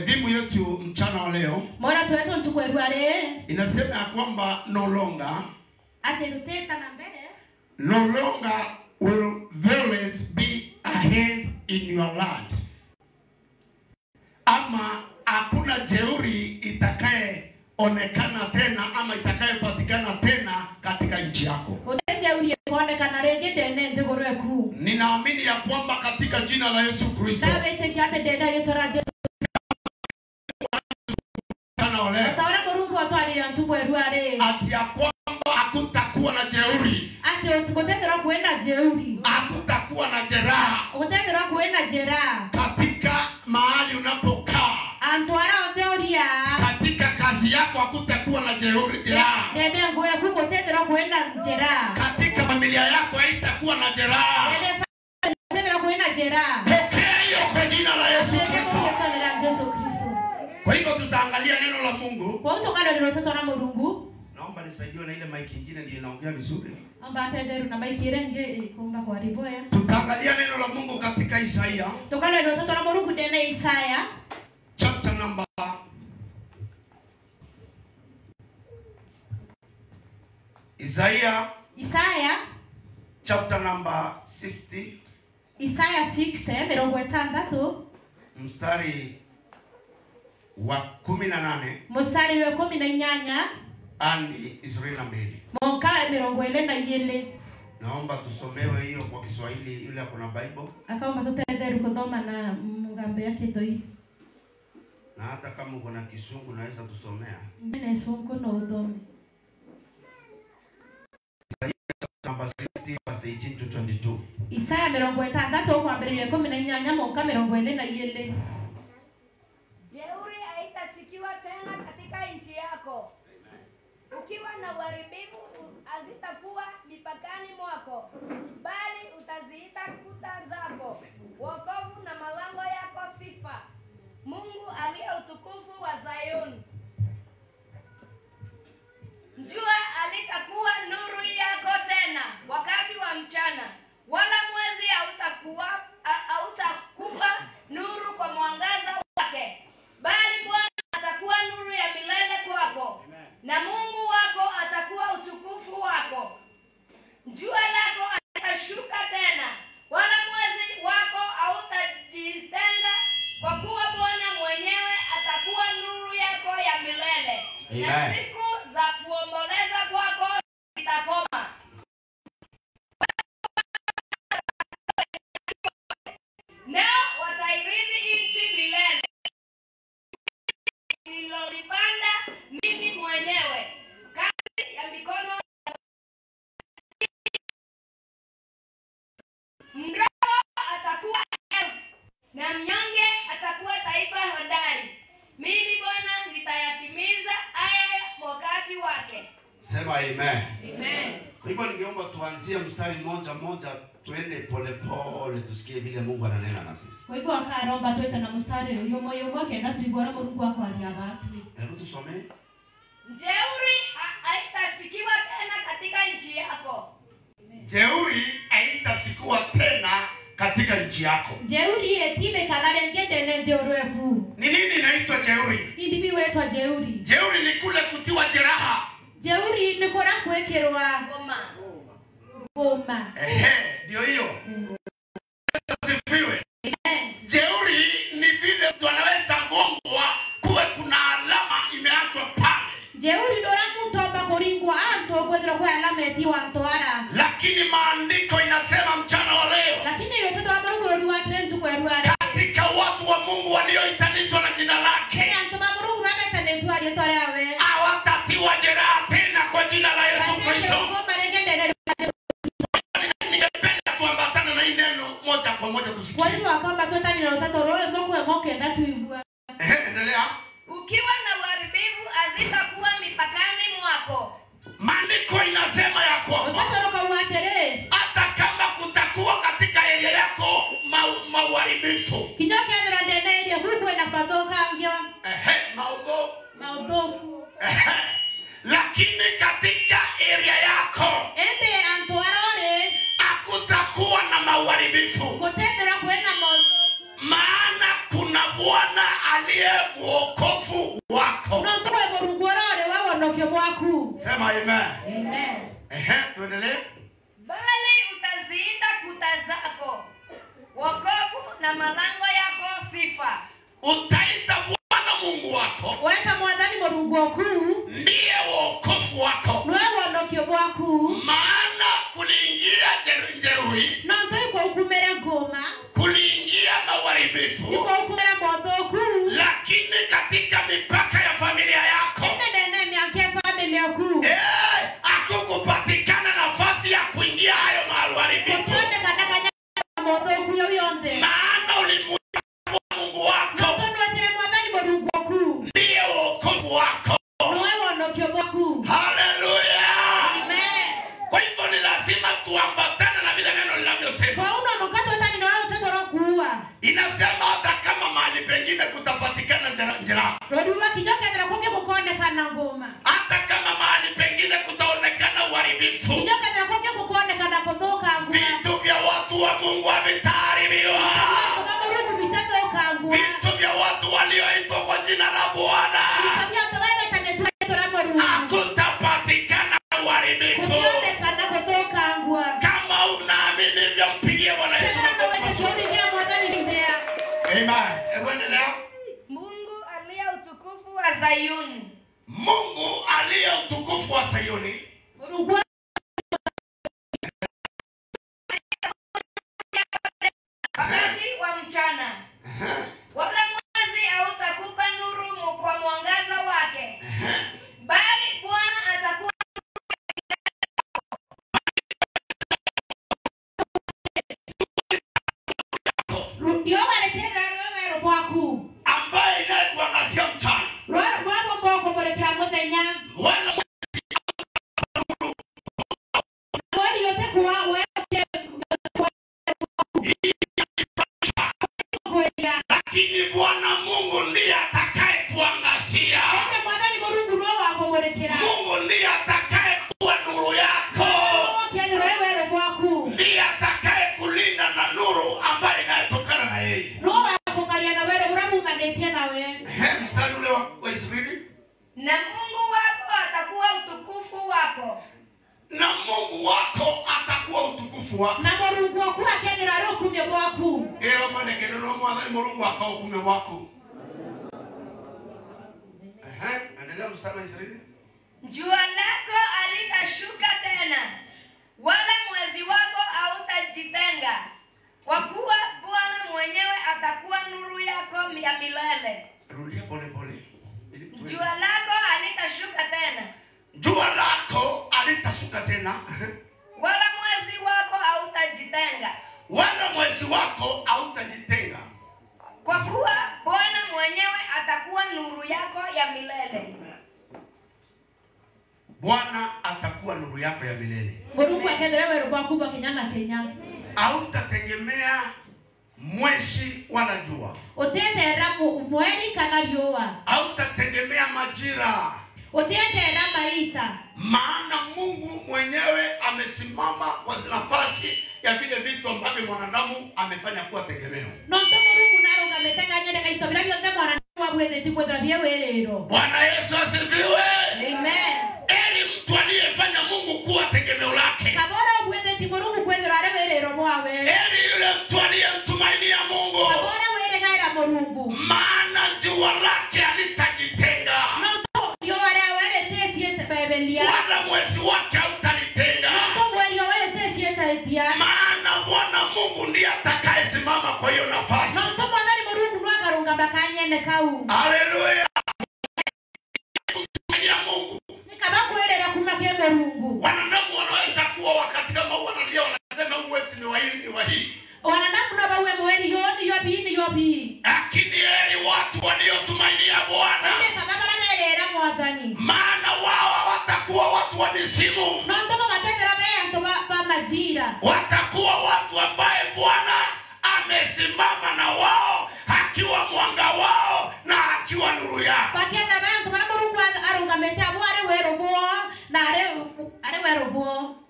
Dhimu yetu mchana wa leo mora tuwetu ntukwerware inasema ya kwamba no longer will violence be ahead in your land. Ama hakuna jeuri itakaye onekana tena ama itakaye patikana tena katika nchi yako. Ninaamini ya kwamba katika jina la Yesu Kristo ati ya kwamba hakutakuwa na jeuri, hakutakuwa na jeraha katika mahali unapokaa, katika kazi yako hakutakuwa na jeraha, katika familia yako haitakuwa na jeraha. Pokea hiyo kwa jina la Yesu Kristo. Kwa hivyo tutaangalia neno la Mungu. Naomba nisaidiwe na ile mic nyingine ndio inaongea vizuri. Tutaangalia neno la Mungu katika Isaya. Chapter number Isaiah chapter number 60. Isaiah 60 mstari wa 18. Mstari wa 18 ani 22. Monka 22. Naomba tusomewe hiyo kwa Kiswahili yule akona Bible. Akaomba tutaendelea kusoma na mgambo yake toi. Na hata kama uko na Kisungu naweza tusomea. Nene sonko no udome. Number 60 verse 18 to 22. Isaya 60 kuanzia 18 monka 22. Jeuri haitasikiwa tena katika nchi yako. Ukiwa na uharibifu hazitakuwa mipakani mwako, bali utaziita kuta zako wokovu na malango yako sifa, Mungu aliye utukufu wa Zayuni. Jua halitakuwa nuru yako tena wakati wa mchana, wala mwezi hautakupa nuru kwa mwangaza wake, bali Bwana atakuwa nuru ya milele kwako, na Mungu wako atakuwa utukufu wako. Jua lako halitashuka tena, wala mwezi wako hautajitenda, kwa kuwa Bwana mwenyewe atakuwa nuru yako ya milele. Amen. Na siku za kuomboleza kwako zitakoma. Nao watairithi nchi milele nilolipanda mimi mwenyewe, kazi ya mikono. Mdogo atakuwa elfu na mnyonge atakuwa taifa hodari. Mimi Bwana nitayatimiza haya wakati wake. Sema amen. Amen. Kwa hivyo ningeomba tuanzie mstari mmoja tuende pole pole tusikie vile Mungu ananena na sisi. Kwa hivyo akaomba tuende na mstari yomo kenda tuigora Mungu wako aliabatu. Hebu tusome. Jeuri haitasikiwa tena katika nchi yako. Jeuri haitasikiwa tena katika nchi yako. Jeuri etibe kalale ngende ndoroeku. Ni nini inaitwa jeuri? Ni bibi wetu jeuri. Jeuri ni kule kutiwa jeraha. Jeuri ni kora kuwekerwa goma. Ndio hiyo. Sifiwe. Jeuri ni vile mtu anaweza gongwa kuwe kuna alama imeachwa pale. Jeuri dora mtu abakoringwa anto kwedra kwa alama etiwa antoara. Lakini maandiko inasema mchana wa leo. Lakini yote ndo abarugo ruwa trend kwa ruwa. Katika watu wa Mungu walioitanishwa na jina lake. Anto abarugo rametanishwa yetwa yawe. Hawatatiwa jeraha tena kwa jina la Yesu Kristo. Ningependa tuambatane na hii neno moja kwa moja tusikie. Kwa hivyo kwamba tutani na utato roho moke na tuibua. Endelea. Ukiwa na uharibifu hazitakuwa mipakani mwako. Maandiko inasema ya kwamba hata kama kutakuwa katika area yako mauharibifu. Kidogo ndio ndene ile huko na padoka mbio. Maudho. Lakini katika area yako ende antoarore hakutakuwa na mauharibifu. Kutendera kwenda maudho. Maana Bwana aliye wokovu wako. No tuwe borugorore wawonokio bwaku. Sema amen. Amen. Tuendelee. Bali utaziita kuta zako wokovu na malango yako sifa. Utaita Bwana Mungu wako. Weka mwadhani borugoku. Ndiye wokovu wako. Wawonokio bwaku. Maana kuliingia jeruhi. No tuwe kwa ukumere ngoma. Kuliingia mawaribifu. Kwa ukumere mbodoku. Lakini katika mipaka ya familia yako. Nene miake familia ku. Hakukupatikana nafasi ya kuingia hayo mawaribifu. Maana ulimuita Mungu wako. Ndiye wokovu wako. Haleluya. Kwa hivyo ni lazima tuambatane na vile neno linavyosema. Inasema hata kama mahali pengine kutapatikana njeraha. Hata kama mahali pengine kutaonekana uharibifu. Vitu vya watu wa Mungu havitaharibiwa. Vitu vya watu walioitwa kwa jina la Bwana hakutapatikana uharibifu. Kama unaamini hivyo, mpigie Bwana Yesu. Amen. Endelea. Mungu aliye utukufu wa Sayuni. Mungu aliye utukufu wa Sayuni. Wakati wa mchana. Wala mwezi hautakupa nuru kwa mwangaza wake. Bali Bwana atakuwa ambaye inayetuangazia mchana. Wala lakini Bwana Mungu ndiye atakaye kuangazia. Mungu ndiye atakaye kuwa nuru yako. Ndiye atakaye kulinda na nuru ambayo inayotokana na yeye. Mstari ule wa Israeli. na Mungu wako atakuwa utukufu wako. Na Mungu wako atakuwa utukufu wako. Mungu wako ukume wako. Endelea mstari wa Israeli. Jua lako halitashuka tena, wala mwezi wako hautajitenga, kwa kuwa Bwana mwenyewe atakuwa nuru yako ya milele. Rudia pole pole. Jua lako halitashuka tena. Jua lako halitashuka tena. Wala mwezi wako hautajitenga. Wala mwezi wako hautajitenga. Kwa kuwa Bwana mwenyewe atakuwa nuru yako ya milele. Bwana atakuwa nuru yako ya milele. Hautategemea mwezi wala jua. Hautategemea majira. Maana Mungu mwenyewe amesimama kwa nafasi ya vile vitu ambavyo mwanadamu amefanya kuwa tegemeo. Bwana Yesu asifiwe. Amen. Eli mtu aliyefanya Mungu kuwa tegemeo lake. Eli yule mtu aliyemtumainia Mungu. Maana jua lake halitajitenga. Wala mwezi wake hautalitenga. Maana Bwana Mungu ndiye atakayesimama kwa hiyo nafasi. Haleluya. Mungu. Wanadamu wanaweza kuwa wakati kama huu wanalia wanasema mwezi ni wa hii ni wa hii. Lakini heri watu waliotumainia Bwana. Maana wao hawatakuwa watu wa misimu. Watakuwa watu ambaye Bwana amesimama na wao, akiwa mwanga wao na akiwa nuru yao.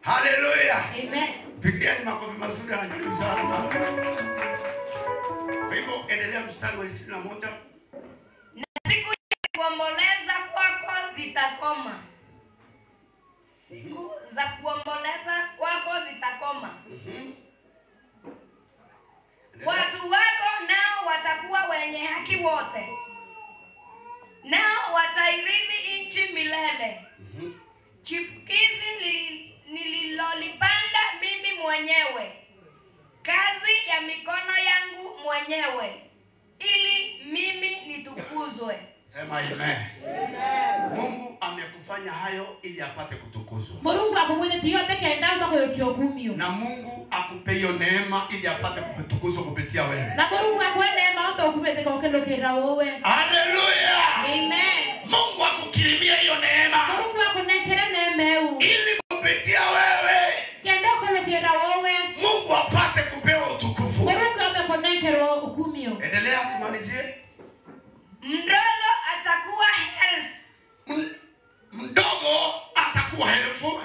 Haleluya. Amen. Pigieni makofi mazuri na njugu sana. Kwa hivyo endelea mstari wa 21. Na siku ya kuomboleza kwako zitakoma. Siku za kuomboleza kwako zitakoma. Watu wako nao watakuwa wenye haki wote, nao watairithi nchi milele. Chipukizi nililolipanda mimi mwenyewe, kazi ya mikono yangu mwenyewe, ili mimi nitukuzwe. Sema amen. Mungu amekufanya hayo ili apate kutukuzwa. Mungu akubweze yote kaenda mpaka yokiogumio. Na Mungu akupe hiyo neema ili apate kutukuzwa kupitia wewe. Na Mungu akupe neema ambayo ukubeze kwa kendo kira wewe. Haleluya. Amen. Mungu akukirimia hiyo neema. Mungu akunekera neema ili kupitia wewe kendo kendo kira wewe. Mungu apate kupewa utukufu. Mungu amekonekera ukumio. Endelea kumalizie. Mdogo atakuwa elfu. Mdogo atakuwa elfu.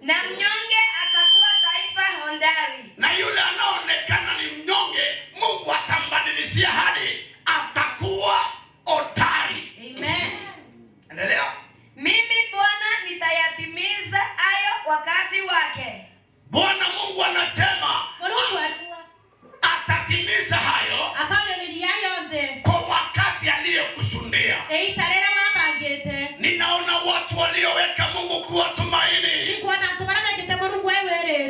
Na mnyonge atakuwa taifa hodari. Na yule anaonekana ni mnyonge, Mungu atambadilishia hadi atakuwa hodari. Amen. Endelea. Mimi Bwana nitayatimiza hayo wakati wake. Bwana Mungu anasema atatimiza hayo kwa wakati aliyokusudia. Ninaona watu walioweka Mungu kuwa tumaini.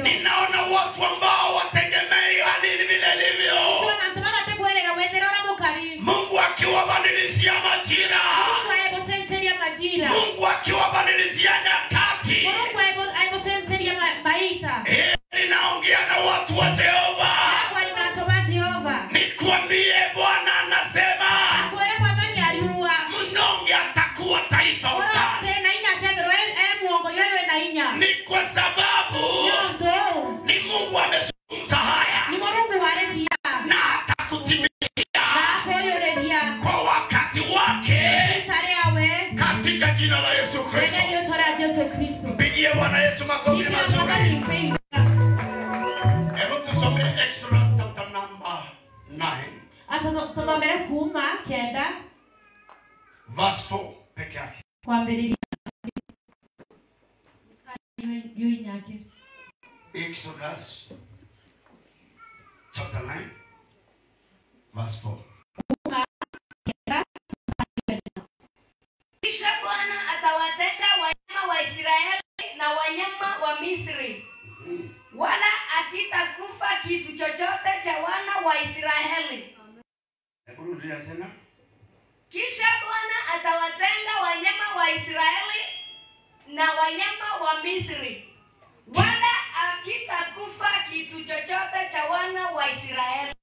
Ninaona watu ambao wategemei hali vile ilivyo. Mungu akiwabadilishia majira. Mungu akiwabadilishia nyakati. Ninaongea na watu wa Jehova. Nikwambie Bwana anasema mnyonge atakuwa taifa hodari. Ni kwa sababu ni Mungu amezungumza haya na atakutimizia kwa wakati wake katika jina la Yesu Kristo. Mpigie Bwana Yesu makofi mazuri. Hebu tusome Exodus chapter number 9. Verse 4 peke yake. Exodus chapter 9 verse 4. Kisha Bwana atawatenga wanyama wa Israeli na wanyama wa Misri, wala akitakufa kitu chochote cha wana wa Israeli. Kisha Bwana atawatenga wanyama wa Israeli na wanyama wa Misri, wala akitakufa kitu chochote cha wana wa Israeli.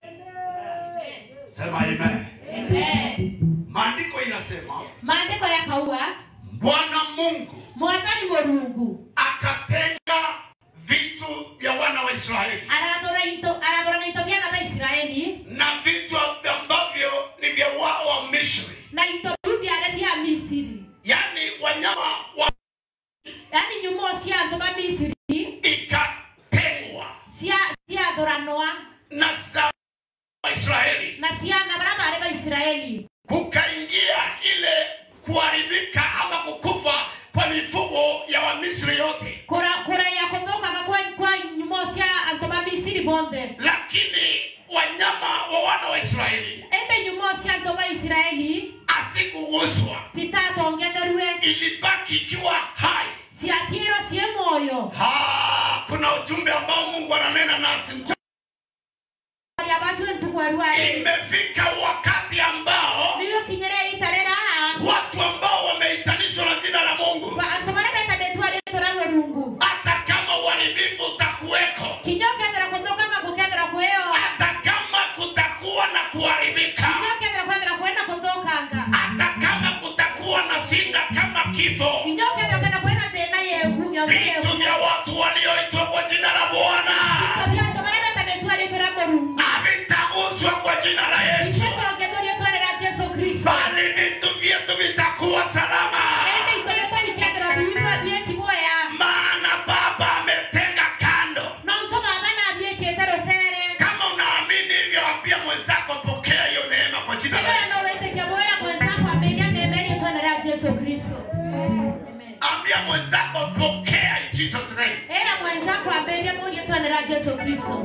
Sema amen. Amen. Maandiko inasema maandiko yakaua Bwana Mungu Mungu akatenga vitu vya wana wa Israeli. Aradora itobia na Israeli na vitu ambavyo ni vya wao wa Misri. Na itobia vya Misri. Yani wanyama wa nyumo sia ndoba Misri ikatengwa. Sia doranoa na za Israeli. Na sia na barabara wa Israeli. Kukaingia ile kuharibika ama kukufa kwa mifugo ya wa Misri yote. Kura ya kondoka kwa nyumo sia antoba Misri bonde. Lakini wanyama wa wana wa Israeli nyumo sia antoba Israeli asikuguswa. Sitatongeterwe. Ilibaki ikiwa hai. Siatiro sie moyo. Kuna ujumbe ambao Mungu ananena nasi mchana. Imefika wakati ambao watu ambao wameitanishwa na jina la Mungu, hata kama uharibifu utakuweko, hata kama kutakuwa na kuharibika, hata kama kutakuwa na singa kama kifo, vitu vya watu walioitwa kwa jina la Bwana havitaguswa kwa jina la Yesu, bali vitu vyetu vitakuwa salama. Maana Baba ametenga kando. Kama unaamini hivyo, ambia mwenzako pokea hiyo neema kwa jina ambia mwenzako pokea in Jesus name. Era mwenzako aberie muri etwanera Yesu Kristo.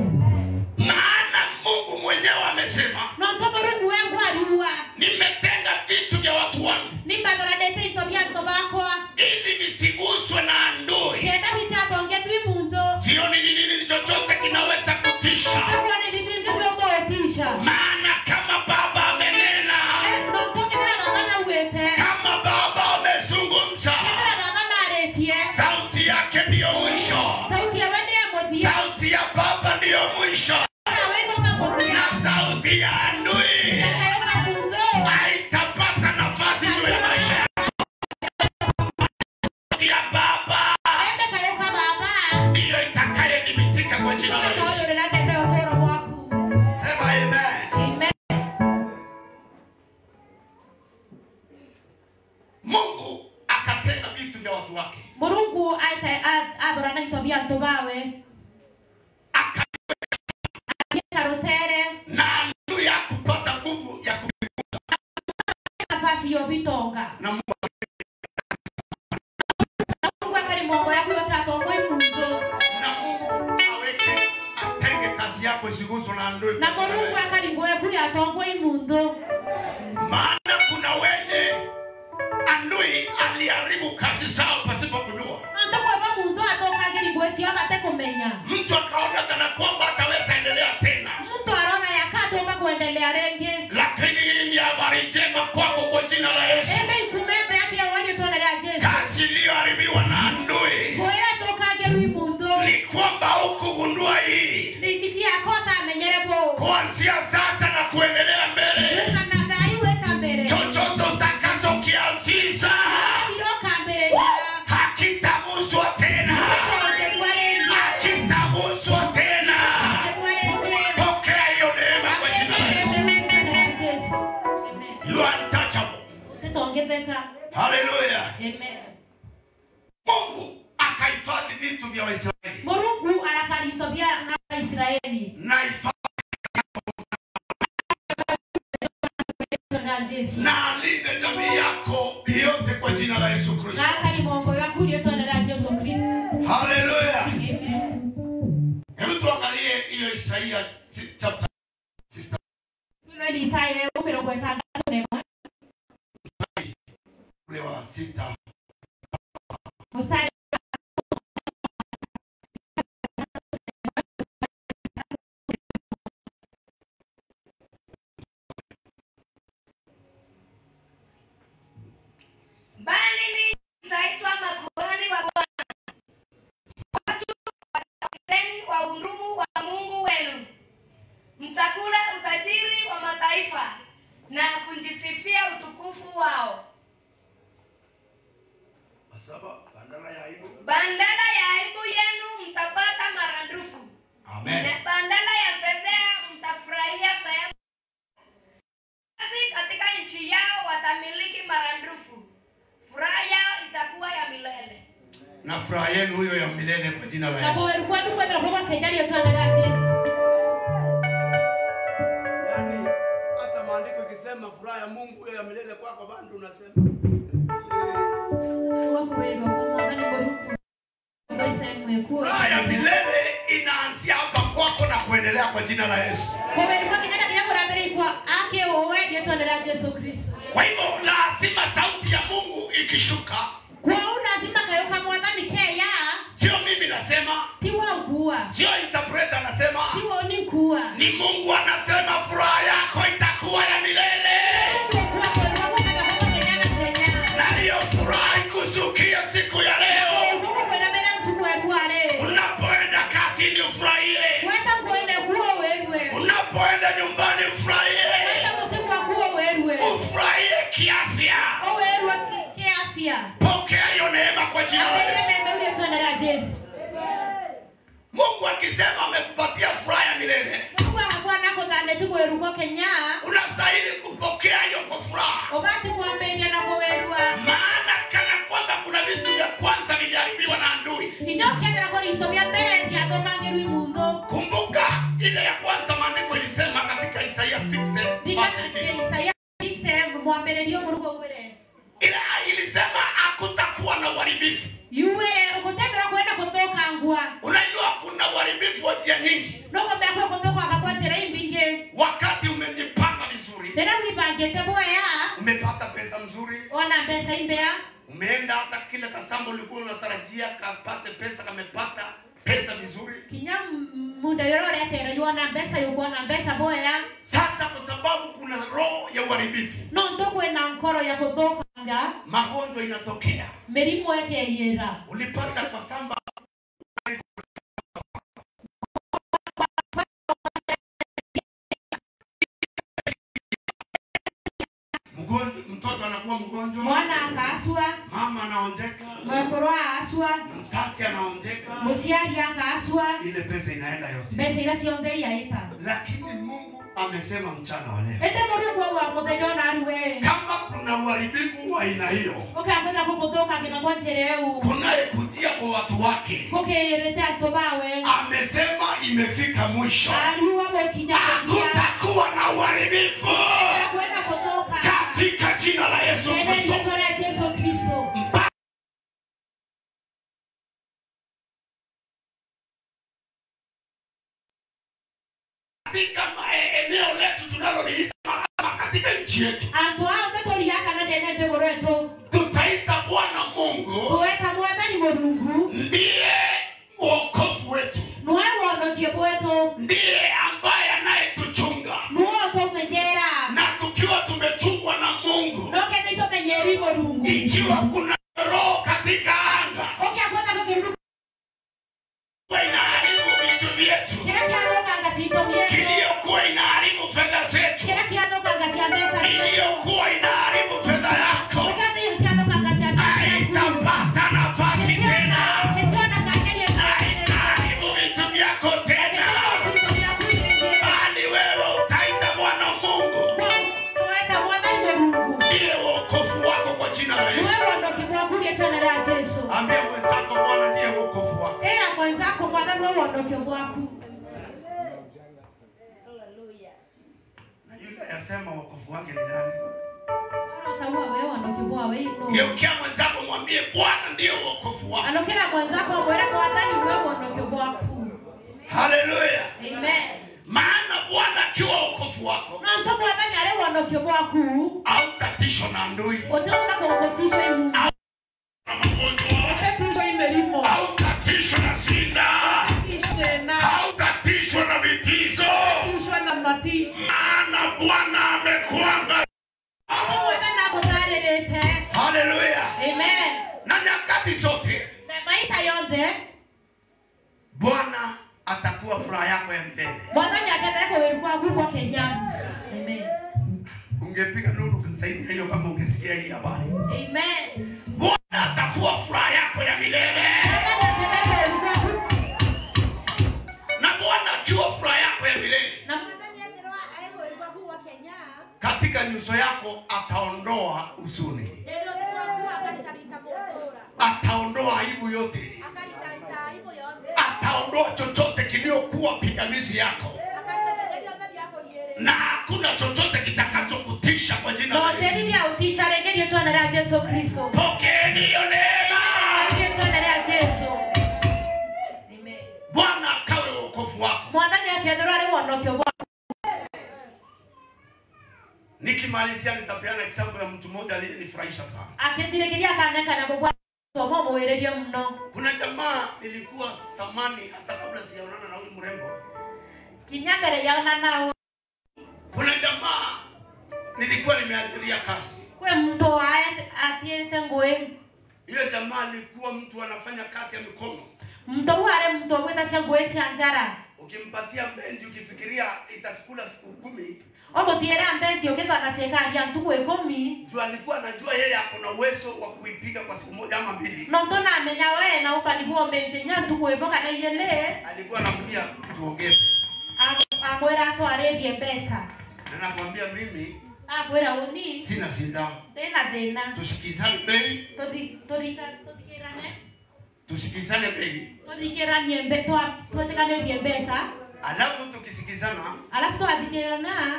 Maana Mungu mwenyewe amesema, No ntoboru wangu aliwa. nimetenga vitu vya watu wangu. Nimbadora dete itobia tobako. Ili visiguswe na adui. Kenda vitatonge twimundo. Sioni ni nini chochote kinaweza kutisha. Hapo ni vitu vya kutisha. Maana kama Baba amenena, No tokera baba uwete. kama Baba amezungumza, Kera baba naretie. sauti yake ndiyo mwisho. Sauti ya wende modia. Sauti ya Baba ndiyo mwisho. Na sauti ya adui haitapata nafasi juu ya maisha yako. Sauti ya Baba ndiyo itakayedhibitika kwa jina la Yesu. Sema amen. Mungu akatenga vitu vya watu wake. Mungu adorana itobia tobawe. Karotere Na adui ya kupata nguvu ya nafasi yo bitonga. na Mungu Akari mongo yako yotatongo imundo. na Mungu aweke atenge kazi yako isiguswe na adui. Na Mungu akari ngoe kuli atongo imundo. Maana kuna wenye adui aliharibu kazi zao pasipo kujua. Ando kwa mundo atonga giri ngoe sio mate komenya. Mtu akaona kana kwamba ataweza endelea tena. Mtu arona yakato mba kuendelea renge. Lakini hii ni habari njema kwako kwa jina la Yesu. Ebe ikumebe yake ya wali tuonelea Yesu. Kazi iliyoharibiwa na adui Ngoera toka giri imundo. ni kwamba hukugundua hii. Nikitia kota amenyerebo. Kuanzia sasa na kuendelea mbele, Kanada iwe kambere. chochote utakachokianzisha hakitaguswa tena. Hakitaguswa tena. Pokea hiyo neema kwa jina la Yesu. You are untouchable. Hallelujah. Mungu akahifadhi vitu vya Waisraeli. Mungu anakaribia Israeli. Na na alinde jamii yako yote kwa jina la Yesu Kristo. Hallelujah. Hebu tuangalie hiyo Isaia chapter 6. Ule wa 6. Bali ninyi mtaitwa makuhani wa Bwana, watu watakatifu wa hudumu wa Mungu wenu. Mtakula utajiri wa mataifa na kujisifia utukufu wao. Bandala ya aibu yenu mtapata maradufu. Amen. Na bandala ya fedheha mtafurahia sehemu. Basi katika nchi yao watamiliki maradufu. Furaha yao itakuwa ya milele. Na furaha yenu hiyo ya milele kwa jina la Yesu. Yaani hata maandiko ikisema furaha ya Mungu hiyo ya milele kwako bado unasema. Furaha ya milele inaanzia hapa kwako na kuendelea kwa jina la Yesu. Kwa hivyo lazima sauti ya Mungu ikishuka, sio mimi nasema, sio interpreter anasema, ni Mungu anasema furaha yako itakuwa ya milele. Na hiyo furaha ikuzukia siku ya leo. Unapoenda kazini ufurahie. Unapoenda nyumbani ufurahie. Ufurahie kiafya. Pokea hiyo neema kwa jina la Yesu. Mungu akisema amekupatia furaha ya milele, unastahili kupokea hiyo kwa furaha. Maana kana kwamba kuna vitu vya kwanza viliharibiwa na adui. Kumbuka ile ya kwanza maandiko ilisema katika Isaia 6 ile ilisema hakutakuwa na uharibifu. Yuwe ukutendera kwenda kutoka ngwa. Unajua kuna uharibifu wa njia nyingi. Noko mbekwe kutoka akakwatira imbinge. Wakati umejipanga vizuri. Tena wibangete boya. Umepata pesa mzuri. Ona pesa imbea. Umeenda hata kile kasambo ulikuwa unatarajia kapate pesa kamepata pesa vizuri. Kinya muda yorore atero yuona pesa yuona pesa boya. Sasa kwa sababu kuna roho ya uharibifu. No ndokwe na nkoro ya kutoka nga. Magonjwa inatokea. Merimo yake yera. Ulipanda kwa samba mtoto anakuwa mgonjwa, mwana akaswa, mama anaonjeka, mkoro aswa, msasi anaonjeka, musiari akaswa, ile pesa inaenda yote. Pesa ile sionde yaita. Lakini Mungu amesema mchana wa leo. Ende muri kwa mutejona ariwe. Kama kuna uharibifu wa aina hiyo. Ukakwenda kukutoka kina kwanjereu. Kunayekujia kwa watu wake. Kukerete atobawe. Amesema imefika mwisho. Ariwa kwa kinyako. Hakutakuwa na uharibifu. Kwenda kutoka. Katika jina la Yesu Kristo. Yesu Kristo. Katika eneo letu tunaloliishi katika nchi yetu. Antoa katori yaka na dene tegoroto. Tutaita Bwana Mungu. Tuweka Bwana ni Mungu. Ndiye wokovu wetu. Nuwe wonokie wetu. Ndiye ambaye anayetuchunga. Nuwe tumejera. Na tukiwa tumechungwa na Mungu. Noke nito menyeri Mungu. Ikiwa kuna roho katika anga. Okay, akona kukiruka. Inaharibu vitu vyetu. Iliyokuwa inaharibu fedha zetu. Iliyokuwa inaharibu fedha yako. Haitapata nafasi tena. Haitaharibu vitu vyako tena. Bali wewe utaita Bwana Mungu. Ndiye wokovu wako kwa jina la Yesu. Ambia mwenzako Bwana ndiye wokovu wako. Na yule yasema wokovu wake ni nani? Geukia mwenzako mwambie Bwana ndiye wokovu wako. Haleluya. Amen. Maana Bwana akiwa wokovu wako, hautatishwa na adui. Hautatishwa na shida. Hautatishwa na vitisho. Maana Bwana amekuanga. Haleluya. Amen. Na nyakati zote Bwana atakuwa furaha yako ya milele. Amen. Ungepiga nuru kunisaidia hiyo kama ungesikia hii habari. Amen. Bwana atakuwa furaha yako ya milele. Na Bwana akiwa furaha yako ya milele, katika nyuso yako ataondoa huzuni. Ataondoa aibu yote. Ataondoa chochote kiliokuwa pingamizi yako. Na hakuna chochote kitakachokutisha kwa jina la Yesu. Pokeeni hiyo neema. Bwana akawe wokovu wako. Nikimalizia nitapeana example ya mtu mmoja aliyenifurahisha sana. Kuna jamaa nilikuwa samani hata kabla sijaonana na huyu mrembo. Kuna jamaa nilikuwa nimeajiria kazi. Yule jamaa alikuwa mtu anafanya kazi ya mikono. Ukimpatia benji ukifikiria itasikula siku 10. Jua alikuwa anajua yeye akona uwezo wa kuipiga kwa siku moja ama mbili. Alikuwa anamwambia tuongee pesa. Na nakwambia mimi sina shida. Tusikizane bei. Tusikizane bei. Alafu tukisikizana,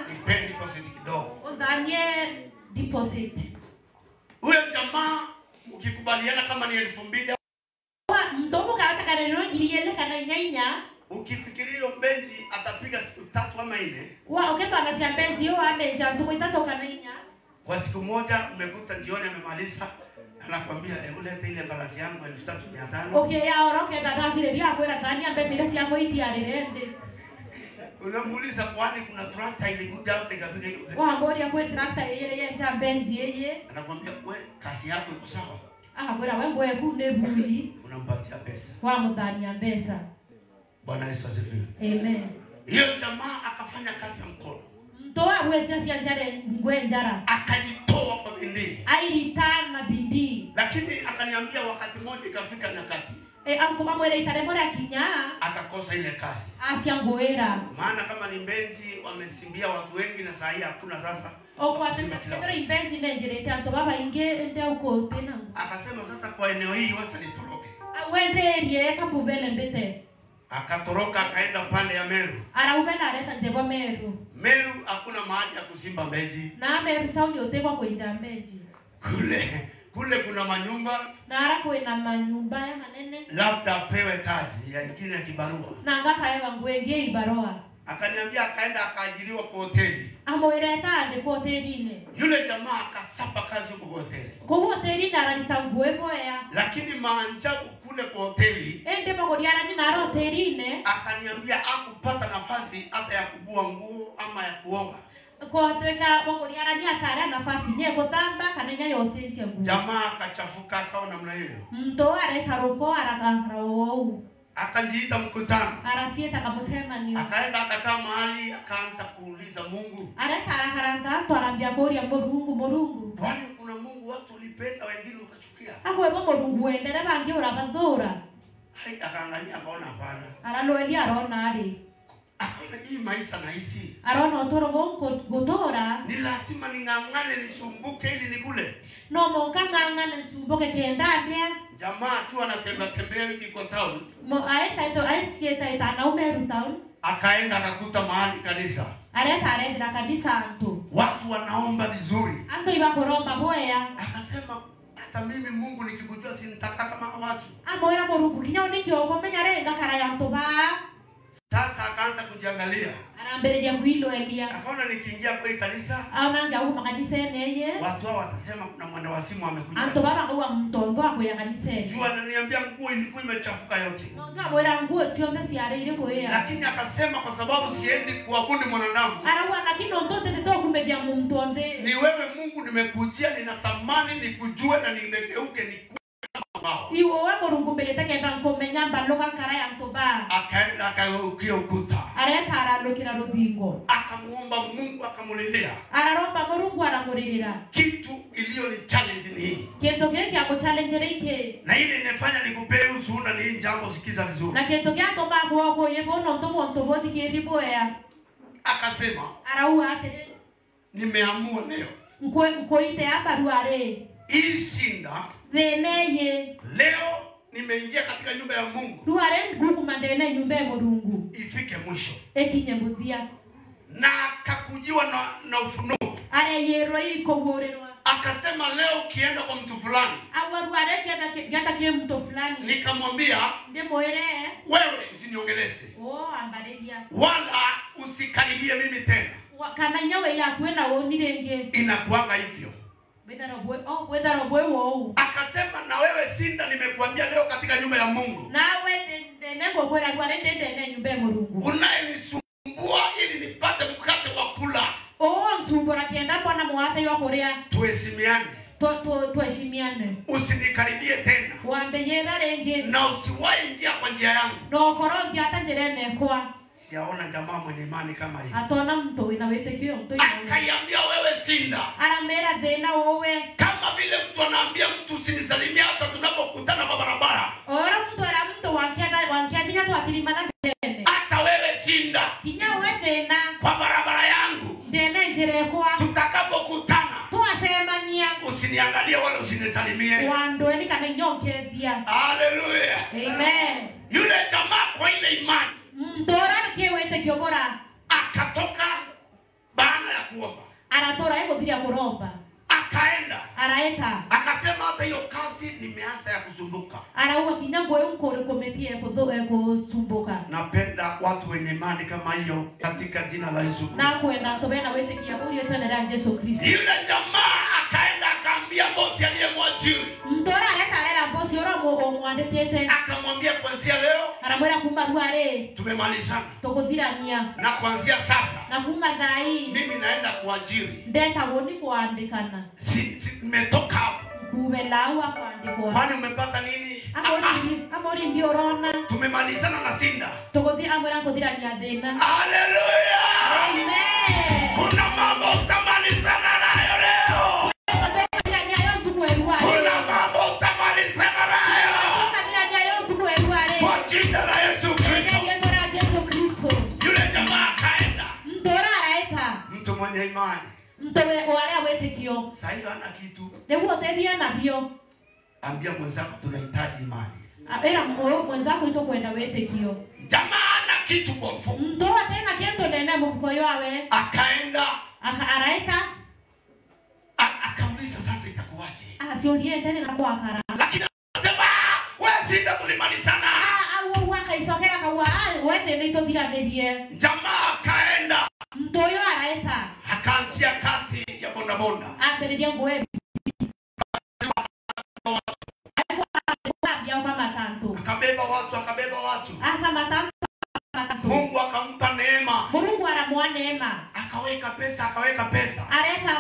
nipe deposit kidogo. Huyo jamaa ukikubaliana kama ni 2,000 kana inya ukifikiria benji atapiga siku 3 ama 4 wa uketa anasia benji wa benja ndugu itatu kana inya kwa siku moja umekuta jioni amemaliza anakuambia ulete ile balance yangu 3500 okay ya oroke tatafire dia kwenda tani ambe sile siamo itiarende unamuuliza kwani kuna tractor ilikuja hapo ikapiga hiyo wa ngori ya kwa tractor ile ya benji yeye anakuambia wewe kazi yako iko sawa kwenda wewe kunde buli unampatia pesa wa mudhania pesa. Bwana Yesu asifiwe. Amen. Hiyo jamaa akafanya kazi ya mkono. Mtoa wewe si anjare ngwenjara. Akajitoa kwa bidii. Airitana bidii. Lakini akaniambia wakati mmoja ikafika nyakati. Akuma mwele itaremora kinya. Akakosa ile kazi. Asiangoera. Maana kama ni mbenji wamesimbia watu wengi na saa hii hakuna sasa. Kwa sababu imbenji nenjerete anto baba inge ende uko tena. Akasema sasa kwa eneo hii wasa nitoroke. Wenderie kabubele mbete. Akatoroka akaenda pande ya Meru. Araubena aleta njebo Meru. Meru hakuna mahali ya kusimba mbenji. Na Meru town yote kwa kuinja mbenji. Kule kuna manyumba. Na arako ina manyumba ya manene. Labda apewe kazi ya nyingine ya kibarua. Na ngaka ewa ngwenge ibarua. Akaniambia akaenda akaajiriwa kwa hoteli. Amoireta ande kwa hotelini. Yule jamaa akasapa kazi kwa hoteli. Kwa hoteli na anitangwebo ya. Lakini maajabu kule kwa hoteli. Ende magodiara ni na hotelini. Akaniambia hakupata nafasi hata ya kubua nguo ama ya kuoga. Kwa tweka magodiara ni atara nafasi nye kutamba kanenya yote nche nguo. Jamaa akachafuka akawa namna hiyo. Mtoa reka ropo arakarao. Akajiita mkutano. Arasieta kamusema ni. Akaenda akakaa mahali akaanza kuuliza Mungu. Areka arakaranga to arambia bori ya morungu. Kwani kuna Mungu watu ulipenda wengine ukachukia? Akwe morungu endere bangi urabandura. Hai akaangalia akaona hapana. Araloeli arona ari. Akaona hii maisha nahisi. Arona otoro gongo gotora. Ni lazima ning'ang'ane nisumbuke ili nikule. No mokanganga nsumbuke kenda ndia. Jamaa akiwa anatembea hivi kwa town. Aita na Meru town. Akaenda akakuta mahali kanisa. Areta kanisa antu. Watu wanaomba vizuri. Antu iba koromba boya. Akasema hata mimi Mungu nikikujua sinitaka kama watu. Amoira morungu kinyo ninjo ko menyarenga kara ya ntoba. Sasa akaanza kujiangalia. Arambere ya kuilo Elia. Akaona nikiingia kwa kanisa. Aunanga huko makanisa neye. Watu hao watasema kuna mwana wa simu amekuja. Anto baba kwa mtondo wako ya kanisa. Jua ananiambia nguo ilikuwa imechafuka yote. Ndio amoira nguo sionde siare ile kwa ya. Lakini akasema kwa sababu siendi kuabudu mwanadamu. Arawa lakini ndote tete kumejia mumtonde. Ni wewe Mungu nimekujia ninatamani nikujue na nimegeuke ni Iwo wa morungu mbele kenda komenya mbaloka kara ya ntoba. Akaenda akaukia ukuta. Areta aralokira rodingo. Akamuomba Mungu akamulilia. Araromba morungu aramuririra. Kitu iliyo ni challenge ni hii. Kento keke ya challenge reke. Na ile inafanya nikupee ushuhuda ni hii jambo sikiza vizuri. Na kento kya to ba ko yebo no to monto bodi ke ribo ya. Akasema Araua ate. Nimeamua leo. Nko ite hapa ruare. Hii sinda. Veneye. Leo nimeingia katika nyumba ya Mungu. Ruare nguku mandene nyumba ya Mungu. Ifike mwisho. Ekinyemuthia. Na akakujiwa na ufunuo. Are yero iko gorerwa. Akasema leo ukienda kwa mtu fulani. Awaruare kiata kie mtu fulani. Nikamwambia Ndemoere. Wewe usiniongeleze. Ambarelia. Wala usikaribie mimi tena. Kana nyawe ya kwenda onirenge. Inakuanga hivyo. Whether wo. Akasema na wewe sinda nimekuambia leo katika nyumba ya Mungu. Nawe nego kwenda ruare ndende nyumba ya Mungu. Unayenisumbua ili nipate mkate wa kula. Nsumbura kienda bwana mwate yo korea. Tuheshimiane. Tuheshimiane. Usinikaribie tena. Wambe yera renge. Na usiwahi ingia kwa njia yangu. No korongi hata njirene kwa. Siaona jamaa mwenye imani kama hii. Atona mtu inawete kio mtu. Akaiambia wewe sinda. Aramera tena wewe. Kama vile mtu anaambia mtu usinisalimia hata tunapokutana kwa barabara. Ora mtu wankiata tu akilimana tena. Hata wewe sinda. Kinya wewe tena. Kwa barabara yangu. Tena njire kwa. Tutakapokutana. Tuasemania. Usiniangalie wala usinisalimie. Wandoeni kana nyonkezia. Hallelujah. Amen. Yule jamaa kwa ile imani. Mtora kiwete kiobora. Akatoka baada ya kuomba. Anatora ego bila kuromba. akaenda. Araeta. Akasema hata hiyo kazi nimeanza ya kuzunguka. Araua kinyango yunkore kometie kusumbuka. Napenda watu wenye imani kama hiyo katika jina la Yesu Kristo. Na kwenda tobena wete kiamuri tena la Yesu Kristo. Yule jamaa akaenda akaambia bosi aliyemwajiri. Mtora aleta bosi ora mwandekete. Akamwambia kuanzia leo aramwera kumba ruare tumemalizana. Tokozirania. Na kuanzia sasa na kumba dai mimi naenda kuajiri. Ndeta woni kuandikana. Nimetoka hapo. Kubelau kuandikwa. Kwani umepata nini? Amori mbiorona. Tumemalizana na Sinda. Tokozi amora kodhirania dena. Haleluya. Amen. Kuna mambo utamalizana nayo leo. Kuna mambo utamalizana nayo. Kwa jina la Yesu Kristo. Yule jamaa akaenda. Mtu mwenye imani. Sasa hiyo ana kitu. Ambia mwenzako tunahitaji imani. Era mwenzako ito kwenda wetekio. Jamaa ana kitu kwa mfuko. Mtoa tena kiento ndene mfuko yawe. Akaenda. Araeta. Akauliza sasa itakuwaje? Sio niende na kwa kara. Lakini anasema wewe Sinda tulimalizana. Au wakaisokea kwa wewe ndio ndiye. Jamaa akaenda. Mtoyo Araeta. Akaanzia kazi ya bonda. Aberedia ngoe. Akabeba watu. Akamatanta. Mungu akampa neema. Mungu anamwa neema. Akaweka pesa. Areka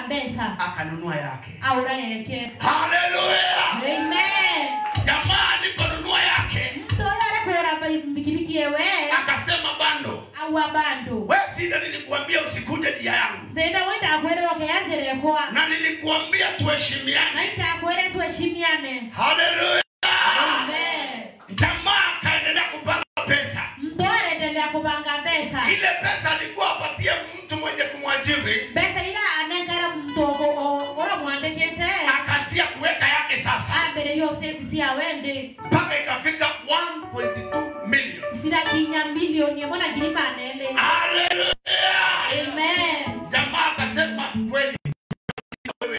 pesa. Akanunua yake. Aura yake. Haleluya. Amen. Jamaa aliponunua yake. Mtoyo alikuwa bikibiki yewe. Akasema bando. Au bando. Wewe Sinda nilikuambia usikuje njia yangu. Nenda wenda akwere wakeanjele kwa. Na nilikuambia tuheshimiane. Naita akwere tuheshimiane. Haleluya. Amen. Jamaa akaendelea kupanga pesa. Mtoa endelea kupanga pesa. Ile pesa alikuwa apatie mtu mwenye kumwajiri. Pesa ila anengara mtogo ora mwandekete. Akaanzia kuweka yake sasa. Abere yo service ya wende. Mpaka ikafika 1.2 million. Sira kinya milioni mbona gilipa nele. Haleluya. Amen. Jamaa akasema kweli wewe.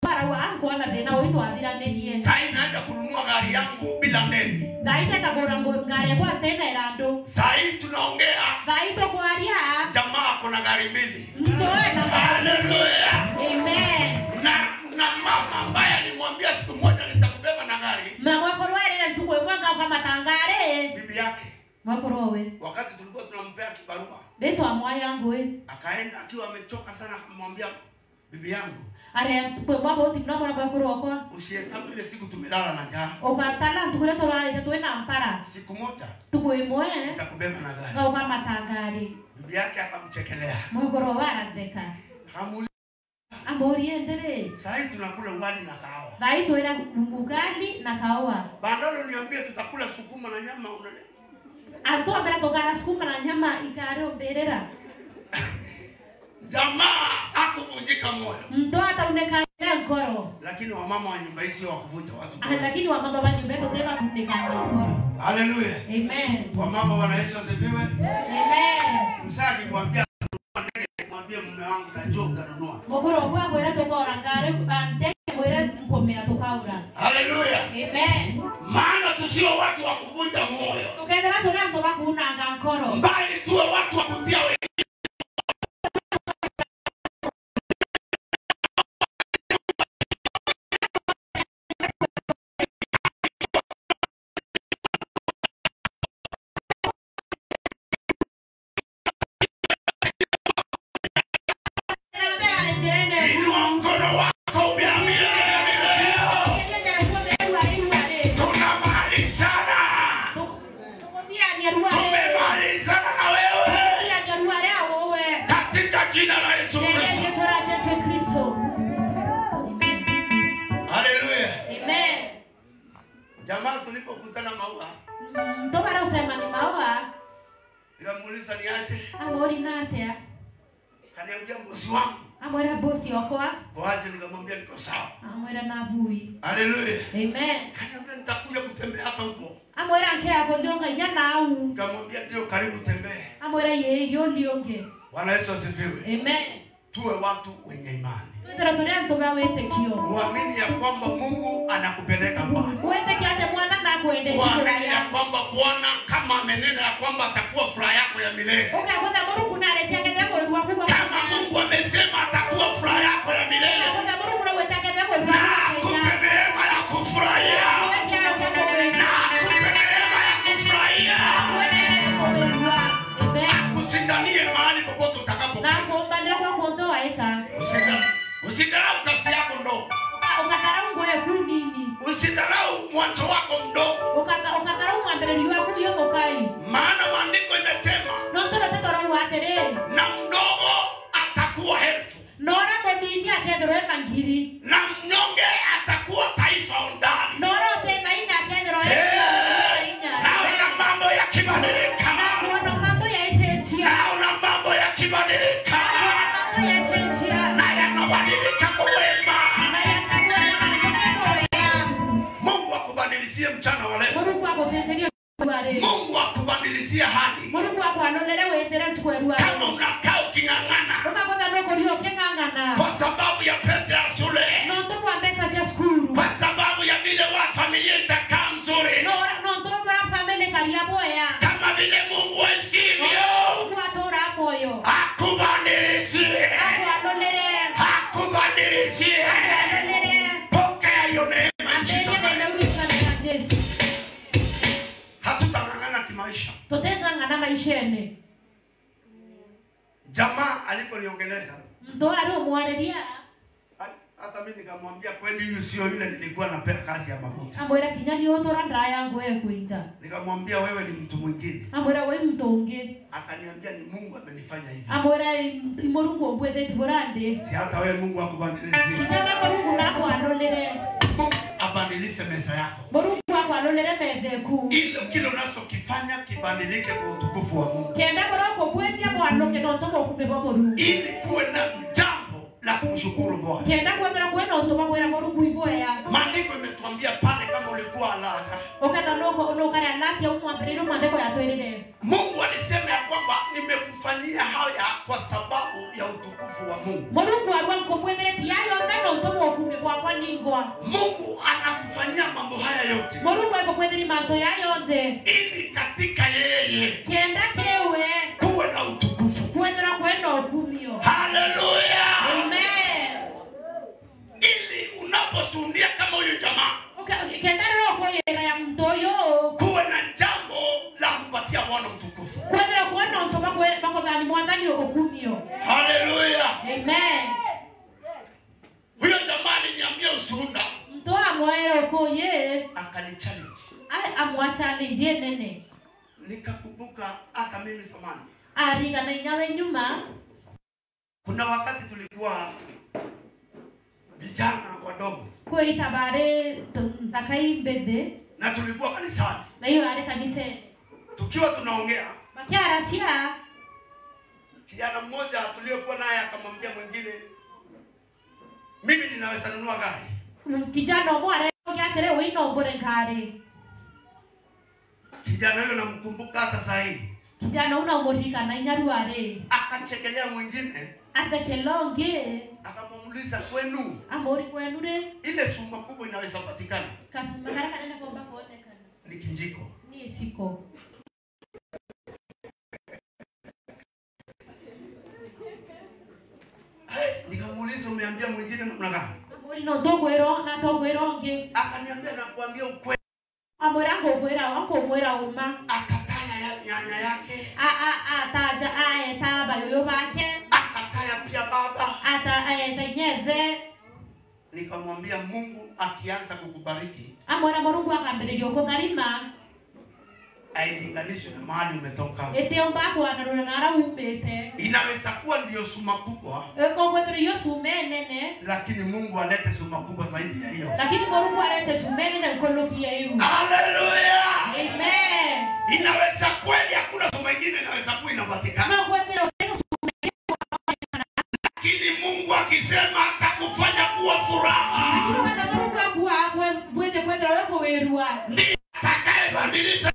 Para wangu ana tena wito adira neni. Sasa naenda kununua gari yangu bila neni. Daida tabora ngare kwa tena irando. Sasa tunaongea. Daida kwa aria. Jamaa kuna gari mbili. Mtoe na haleluya. Amen. Na mama ambaye alimwambia siku moja nitakubeba na gari. Mama wako roho ntukwe mwanga kama tangare. Bibi yake. Mwakorowe. Wakati tulikuwa tunampea kibarua. Leto amwa yangu akaenda akiwa amechoka sana akamwambia bibi yangu. Are tukwe mwabo utimnamo na bakoro kwa. Usihesabu ile siku tumelala na njaa. Okatala tukure tolale tuena ampara. Siku moja. Tukwe moe. Nitakubeba na gari. Ngao kama tangare. Bibi yake akamchekelea. Mwakorowe anadeka. Hamuli. Ambori endele. Sasa tunakula ugali na kahawa. Daito ina ugali na kahawa. Bandalo niambie tutakula sukuma na nyama unale. Anto abera tokara sukuma na nyama ikare oberera. Jamaa akuvunjika moyo. Mto hata unekana ngoro. Lakini wamama wa nyumba hizi wakuvunja watu. Lakini wamama wa nyumba hizo tena unekana ngoro. Haleluya. Amen. Wamama wana Yesu asifiwe. Amen. Msaki kuambia mwambie mume wangu tajua utanunua. Mokoro kwa kwera tokora ngare ande kwera nkomea tokaura. Haleluya. Amen. Maana tusio watu wa kuvunja moyo. Tukendera tuna ndo bakuna ngakoro. Bali tuwe watu wa kutia wewe. Jamaa tulipokutana maua. Tokara usema ni maua. Nikamuuliza niache. Amori nate. Kaniambia bosi wangu. Amora bosi wako. Waache nikamwambia niko sawa. Amora nabui. Haleluya. Amen. Kaniambia nitakuja kutembea hata huko. Amora nke hapo ndio nganya nau. Nikamwambia ndio karibu tembee. Amora yeye ndio nge. Bwana Yesu asifiwe. Amen. tuwe watu wenye imani. Twethera turi antu ba witikio. Uamini ya kwamba Mungu anakupeleka mbali. Wetikia ate mwana na kuendea. Uamini ya kwamba Bwana kama amenena ya kwamba atakuwa furaha yako ya milele. Ukakuta Mungu na aletea kete kwa ruwa kubwa. Kama Mungu amesema atakuwa furaha yako ya milele. Ukakuta Mungu na wetaka kete kwa ruwa. Na akupe neema ya kufurahia. Na akupe neema ya kufurahia. Akusindanie mahali popote utakapo. Na kuombanira kwa kondo waeka. Usidharau kazi yako ndogo. Ukadharau ngoe kunini. Usidharau mwanzo wako mdogo. Ukadharau mwambeleli wako yoko kai. Maana maandiko imesema Notoro tetoro watere. na mdogo atakuwa elfu. Nora modini akedro mangiri. Na mnyonge atakuwa taifa ondani. Nora tena ina akedro Naona mambo yakibadilika. Naona mambo ya esentia. Naona mambo yakibadilika. Mambo ya esentia. Na yanabadilika kwa wema. Mungu akubadilishie mchana wa leo. Mungu akutengenezea wale. Mungu akubadilishie hali. Mungu akuanonele wetere tukwerua. Kama unakaa uking'ang'ana Ukakoza noko lio kengangana. kwa sababu ya pesa ya shule, Nonto kwa pesa za skulu. kwa sababu ya vile wa familia itakaa mzuri, Nonto kwa familia kalia boya. kama vile Mungu asivyo, Mungu atora moyo. akubadilishie. Akuanonele. Akubadilishie. Akuanonele. Pokea hiyo neema in Jesus' Ambele name. na ulifanya na Yesu. Hatutang'ang'ana kimaisha. Totengangana maishene. Jamaa aliponiongeleza, Mto alomwarelia. hata mimi nikamwambia kweli huyu sio yule nilikuwa napea kazi ya mafuta. Amwera kinyani otora ndaya yangu kuinja. Nikamwambia wewe ni mtu mwingine. Amwera wewe mtonge. Akaniambia ni Mungu amenifanya hivi. Amwera imorungo mbwete tiborande. Si hata wewe Mungu akubadilishie. Kinyana Mungu nako anonere. Mungu abadilishe meza yako. Mungu wako anonere meze ku. Ile kile unachokifanya kibadilike kwa utukufu wa Mungu. Kenda boroko bwetia bwano keno tomo kubeba boru. Ili kuwe na jambo la kumshukuru Bwana. Kenda kwenda kwenda utoma kwenda boru kuiboya. Maandiko imetuambia pale kama ulikuwa alaka. Okata noko kare alaki ya umwambiriro mwandeko ya toerere. Mungu alisema ya kwamba nimekufanyia haya kwa sababu ya utukufu wa Mungu. Mungu arwa ngobwethere tiayo ngano utomo kubeba kwa ningwa. Mungu anakufanyia mambo haya yote. Mungu akobwetheri manto yayo the. Ili katika yeye Kenda kewe kuwe na utukufu. kwenda kwenda okumio. Haleluya. Amen. Ili unaposundia kama huyu jamaa, Kenda roko yera ya mtoyo. kuwe na jambo la kupatia Bwana utukufu. Kwenda kwenda utoma kwenda kwa ndani mwanzani okumio. Haleluya. Amen. Huyo jamaa aliniambia ushuhuda, Mtoa moyo koye akanichallenge. amwachane je nene. Nikakumbuka hata mimi samani. Ariga na inyawe nyuma. Kuna wakati tulikuwa vijana wadogo Kwa itabare takai mbede. na tulikuwa kanisani. Na hiyo are kanise. Tukiwa tunaongea, Bakiara tia. kijana mmoja tuliokuwa naye akamwambia mwingine, mimi ninaweza nunua gari. Kijana mware yatere wino bore ngare. Kijana huyo namkumbuka hata sasa hivi. Kijana una umurika na inyaruare. Akachekelea mwingine, Atekelonge. akamuuliza kwenu Amori kwenure. ile suma kubwa inaweza patikana? Kasuma haraka nenda kwa mbako onekana. Ni kijiko. Ni siko. Nikamuuliza umeambia mwingine namna gani? Amori no togwero na togweronge. Akaniambia nakuambia ukweli. Amori akogwera wakogwera uma. Akataya nyanya yake. Taja taba yoyo bake. Akataya pia baba. Nyeze. Nikamwambia Mungu akianza kukubariki, Amora Mungu akambererio kutharima. Hailinganishwi na mahali umetoka. Ete ombako anaruna nara umbete. Inaweza kuwa ndio suma kubwa, Eko kwetro yo sumenene. lakini Mungu alete suma kubwa zaidi ya hiyo. Lakini Mungu alete sumenene nkolokia hiyo. Haleluya! Amen. Inaweza kweli hakuna suma nyingine inaweza kuwa inapatikana. No kwetro Lakini Mungu akisema atakufanya kuwa furaha. lakini wana Mungu akuwa kwete kwetro weko werua. Ndiye atakayebadilisha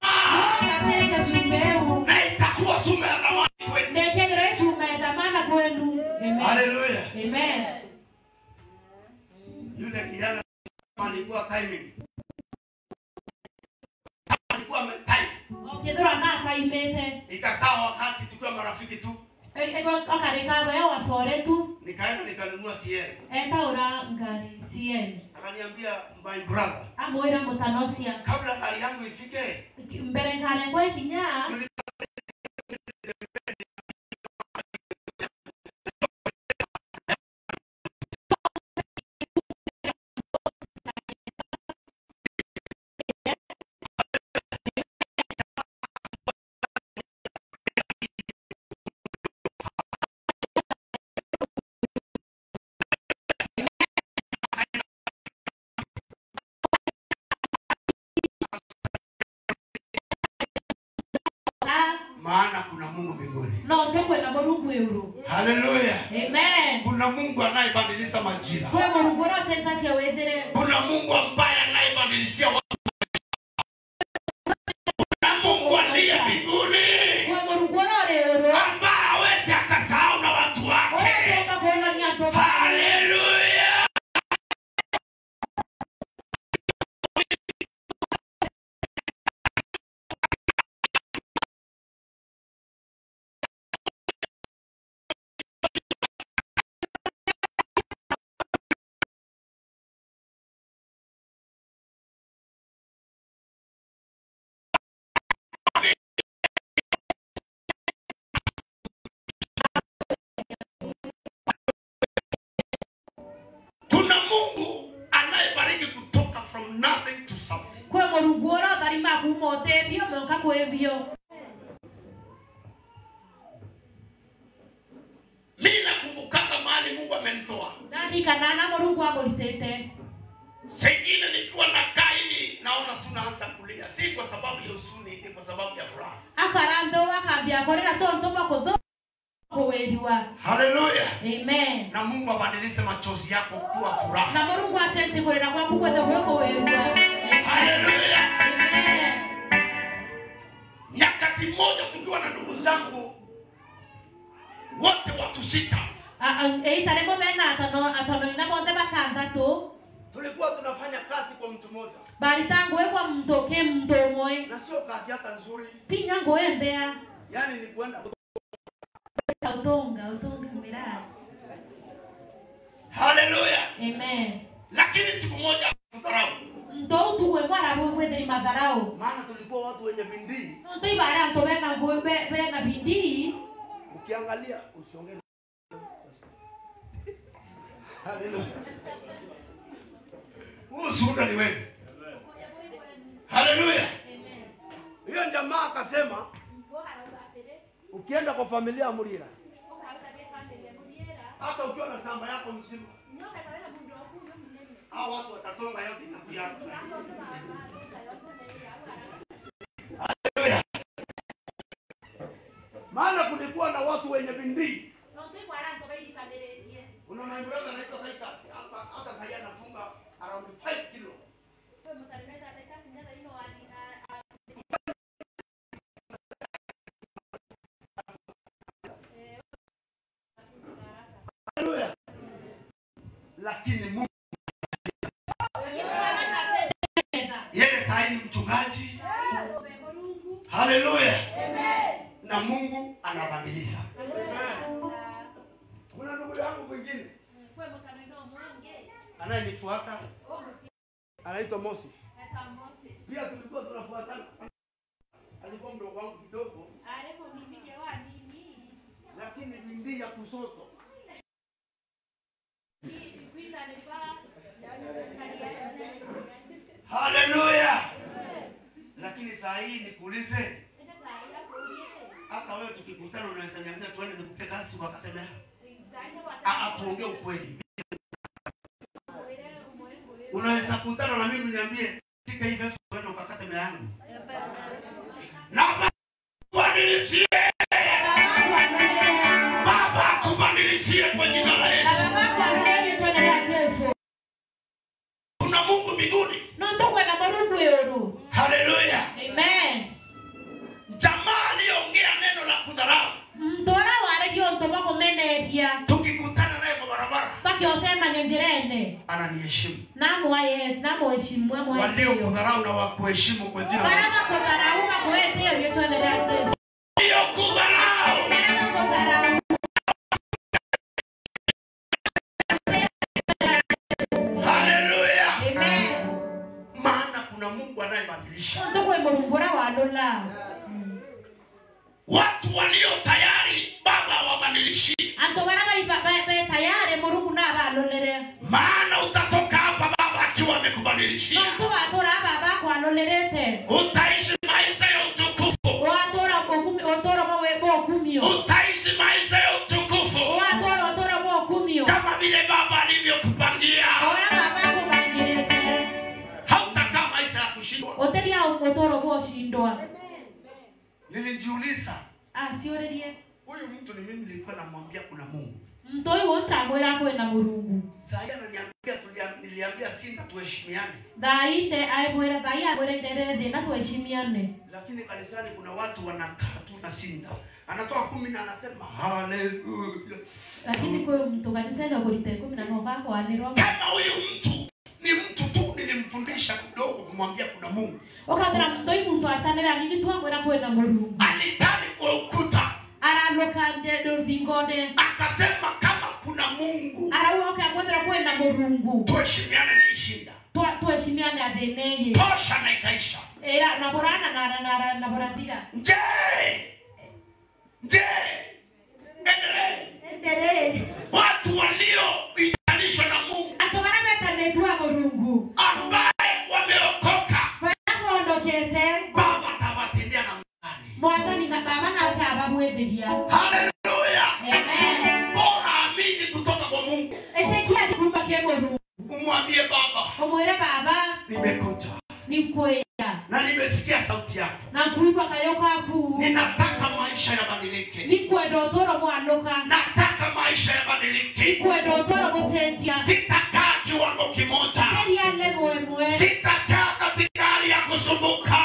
Na sasa sumbeu. na itakuwa suma ya thamani kwenu. Nekedro sume tamana kwenu. Amen. Amen. Yule kijana alikuwa timing. Alikuwa ametime. Okethera na kaimete. Ikakaa wakati tukiwa marafiki tu. Akareka wewe wasore tu. Nikaenda nikanunua CN. Etaura ngari CN. Akaniambia my brother. Amoira mutanosia. Kabla gari yangu ifike. Mbere ngare kwa kinya. Maana kuna Mungu mbinguni. No tekwe na Mungu euro. Hallelujah. Amen. Kuna Mungu anayebadilisha majira. Kwa Mungu rote tasi wethere. Kuna Mungu ambaye anayebadilishia watu. Kuna Mungu aliye mbinguni. Kwa Mungu rote euro. Ambaye hawezi akasahau na watu wake. Hallelujah. Kuna Mungu anayebariki kutoka from nothing to something. Kwa Mungu rote alima kumote bio mka kwebio. Mimi nakumbuka mahali Mungu amenitoa. Nani kanana Mungu abolitete. Sengine nikiwa nakaa hivi naona tunaanza kulia. Si kwa sababu ya huzuni, ni kwa sababu ya furaha. Akarando akambia korera tonto makodho kuwediwa. Hallelujah. Amen. Na Mungu abadilishe machozi yako kuwa furaha. Na Mungu asante korera kwa kukwenda kuwediwa. Hallelujah. Amen. Nyakati moja tukiwa na ndugu zangu wote watu 6. Taremo mena atano inamonde batandatu. Tulikuwa tunafanya kazi kwa mtu mmoja. Bali tangu kwa mtoke mdomoe. Na sio kazi hata nzuri. Tinya ngoembea. Yaani ni kwenda utonga mira. Hallelujah. Amen. Lakini siku moja mdharau. Ndo tuwe mwana wewe ndiri madharau. Maana tulikuwa watu wenye bidii. Ndo ibara ndo bena ngoe na bidii. Ukiangalia usiongee. Hallelujah. Ushuhuda ni wewe. Hallelujah. Amen. Hiyo jamaa akasema ukienda kwa familia Murira, hata ukiwa na samba yako mzima, hao watu watatonga yote itakuyako. Hallelujah. Maana kulikuwa na watu wenye bidii. Kuna maibrada anaitwa Kaikasi hata sasa anafunga around 5 kilo. Hallelujah. Lakini Mungu yeye sasa ni mchungaji. Hallelujah. Amen. Na Mungu anabadilisha. Kuna ndugu yangu mwingine anayenifuata anaitwa Moses. Pia tulikuwa tunafuatana. Alikuwa mdogo wangu kidogo. Lakini bidii ya kusoto. Hallelujah. Lakini saa hii nikuulize, hata wewe tukikutana unaweza niambia tuende nikupe kazi kwa Katemera? Tuongee ukweli. Unaweza kutana na mimi niambie sika hivi wewe ukakate mea yangu. Na kubadilishie. Baba kubadilishie kwa jina la Yesu. Kuna Mungu mbinguni. Hallelujah. Amen. Jamaa aliongea neno la kudharau. Ndora wale ndio ntoba kumenedia. Tukikutana naye kwa barabara akiosema nyenjirene ananiheshimu. Namuheshimu Walio kudharau na wakuheshimu kwa jina la Yesu. Baraka kudharau na kuendelea kuendelea Yesu. Walio kudharau. Baraka kudharau. Haleluya. Amen. Maana kuna Mungu anayebadilisha. Ndokwe murumbura wa dola. Watu walio tayari Baba wabadilishi. Anto baraba iba tayari Mungu na balolere. Maana utatoka hapa Baba akiwa amekubadilishia. Mtu atora baba kwa lolerete. Utaishi maisha ya utukufu. Watora kwa kumio. Utaishi maisha ya utukufu. Watora kwa kumio. Kama vile Baba alivyokupangia. Ora baba kubangirete. Hautakaa maisha ya kushindwa. Otelia utoro kwa shindwa. Nilijiuliza, siorerie. Huyu mtu ni mimi nilikuwa namwambia kuna Mungu. Mtoi wonta mwera kwenda Mungu. Sasa ananiambia niliambia Simba tuheshimiane. Dainde aibwera daya bwera nderere na tuheshimiane. Lakini kanisani kuna watu wanakaa tu na Simba. Anatoa 10 na anasema haleluya. Lakini kwa mtu kanisani akulite 10 na mbako anirwa. Kama huyu mtu ni mtu tu nilimfundisha kidogo kumwambia kuna Mungu. Okazira mtoi mtu atanera nini tu mwera kwenda Mungu. Alitani kwa ukuta. Aralokande dordingode. Akasema kama kuna Mungu. Arawoka kwenda Mungu. Tuheshimiane na ishinda. Tuheshimiane adeneye. Tosha na ikaisha. Era na borana na boratira. Nje. Endelee. Watu walioitanishwa na Mungu. Atobara metanetua Mungu. Ambaye wameokoka. Kwa ondokete. Baba atawatendia na mkani. Mwanzani na baba na utabamuendelea. Haleluya. Amen. Bora amini kutoka kwa Mungu. Ezekia dikumba Mungu. Umwambie Baba. Umwere baba. Nimekuja. Nimkwea. Na nimesikia sauti yako. Na kuipa kayoka ku. Ninataka maisha yabadilike. Nikwenda utoro mwanoka. Nataka maisha yabadilike. Nikwenda utoro msentia. Sitakaa kiwango kimoja. Eliane mwe. Sitakaa katika hali ya kusumbuka.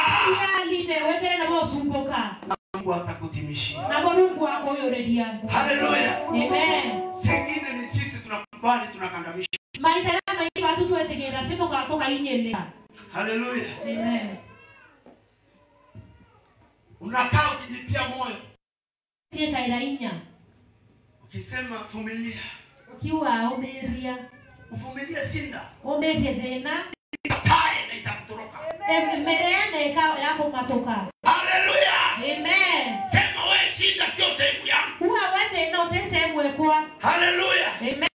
Yaline wedere na bosumbuka. Mungu atakutimishia. Na Mungu wako yoredia. Haleluya. Amen. Sengine ni sisi tunakubali tunakandamisha. Maitara maiti watu tuetegera sito kwa toka inyele. Haleluya. Amen. Unakaa ukijitia moyo. Tienda irainya. Ukisema vumilia. Ukiwa omeria. Uvumilie sinda. Omerie thena. Itae na itakutoroka. Merene yako matoka. Haleluya. Amen. Sema wewe shinda sio sehemu yangu. Huwa wende no tese mwekwa. Haleluya. Amen.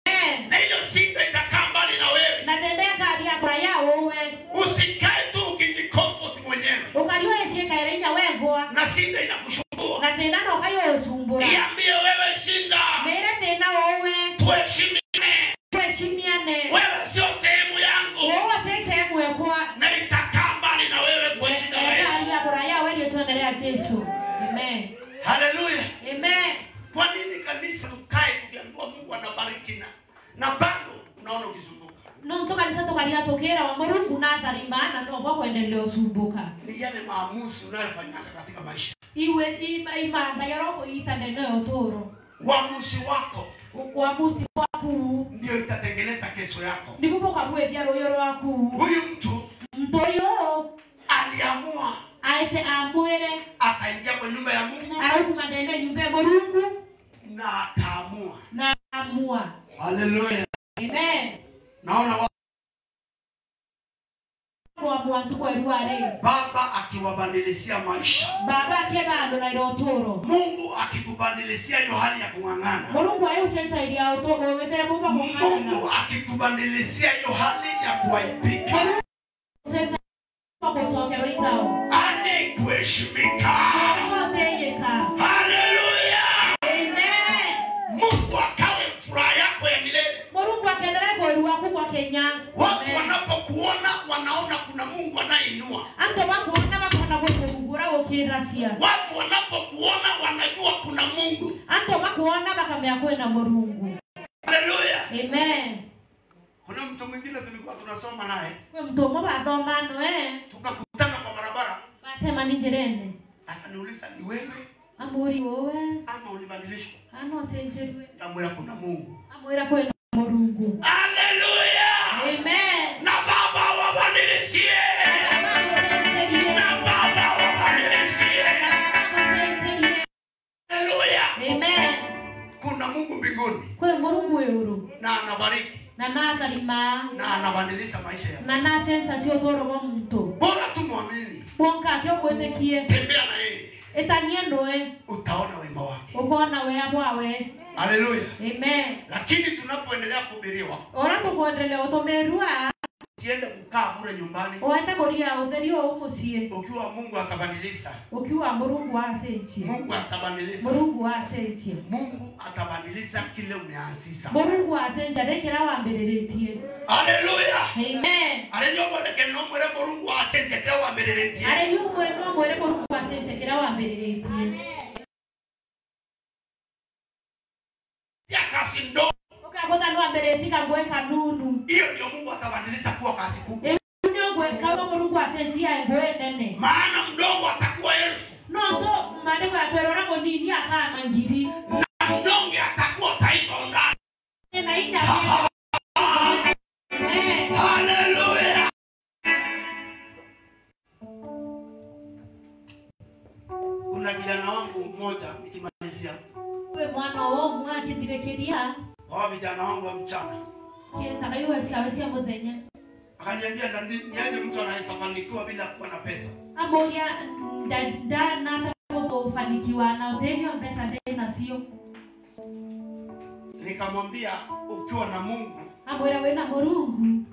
Na hiyo shinda itakaa mbali na wewe. Na tendeka alia kwa yao wewe. Usikae tu ukijicomfort mwenyewe. Ukaliwa yesieka irainya wengwa. Na shinda inakusumbua. Na tena no kayo usumbura. Niambie wewe shinda. Mere tena wewe. Tuheshimiane. Tuheshimiane. Wewe sio sehemu yangu. Wewe tese mwekwa. Na itakaa mbali na wewe kwa jina la Yesu. Alia kwa yao wewe tuendelea Yesu. Amen. Haleluya. Amen. Kwa nini kanisa tukae tukiambiwa Mungu anabariki na bado unaona ukizunguka? No to kanisa to kalia tokera wa Mungu na dharimana no kwa kuendelea usumbuka. Ni yale maamuzi unayofanya katika maisha. Iwe imamba yaroko itanene otoro. Uamuzi wako. Uamuzi wako Ndio itatengeneza kesho yako. Ndipo kabwethia royoro wako. Huyu mtu Mtoyo aliamua aite amwere akaingia kwa nyumba ya Mungu. arauku manene nyumba ya Mungu Na akaamua. na amua. Haleluya. Amen. Naona Kwa mwantu kwa ruare. Baba akiwabadilishia maisha. Baba kebando na irotoro. Mungu akikubadilishia hiyo hali ya kung'ang'ana. Mungu ayo sensa ile otoro wetera Mungu kung'ang'ana. Mungu akikubadilishia hiyo hali ya kuaibika. Sensa kwa kusongero itao. Ani kuheshimika. Haleluya. Amen. Mungu akawe furaha yako ya milele. Mungu akendelea kwa ruaku kwa Kenya. Watu wanapokuona wanaona kuna Mungu anayeinua. Anto bakuona bakona kugura okirasia. Watu wanapokuona wanajua kuna Mungu. Anto bakuona bakamya kwenda Mungu. Haleluya. Amen. Kuna mtu mwingine tulikuwa tunasoma naye. Kwa mtu mmoja athomano Tukakutana kwa barabara. Basema ni jirene. Akaniuliza ni wewe? Amuri wewe. Ama ulibadilishwa? Ano senjeriwe. Nikamwambia kuna Mungu. Amwira kwenda Mungu. iguru na anabariki na natharima na anabadilisha maisha yako. na natensa sio toro wa mtu Bora tumwamini. bonka kyo kwetekie Tembea na yeye. etanie ndoe Utaona wema wake. ukona we abwawe. Haleluya. Amen. Lakini tunapoendelea kuhubiriwa, Ora tukuendelea utomerua usiende kukaa bure nyumbani. oenda kuria utherio umucie Ukiwa Mungu akabadilisha. ukiwa Mungu acenjie. Mungu atabadilisha. Mungu acenjie. Mungu atabadilisha kile umeanzisha. Mungu acenjie ndekera wambiriretie. Haleluya. Amen. Haleluya. Mweleke no mwere Mungu acenjie kile wambiriretie. Haleluya no mwere Mungu acenjie kile wambiriretie. Ya kasi ndo. Ukagota ndo wambiriretie kangwe kanunu. Hiyo ndio Mungu atabadilisha kuwa kasi kubwa. Ndio kama Mungu acenjie ngwe nene. Maana mdogo atakuwa 1000. No to maandiko yatwerora munini akama ngiri. Na mdonge atakuwa taifa ndani. Na ina Haleluya. Kuna kijana wangu mmoja nikimalizia. wewe mwana wao mwaje direkeria. Hawa vijana wangu wa mchana. Kienda kaiwa sawa muthenya. Akaniambia niaje mtu anayefanikiwa bila kuwa na pesa. Amoya ndanda na kufanikiwa na utenyo pesa ndena sio. Nikamwambia ukiwa na Mungu, Amwera wena Mungu.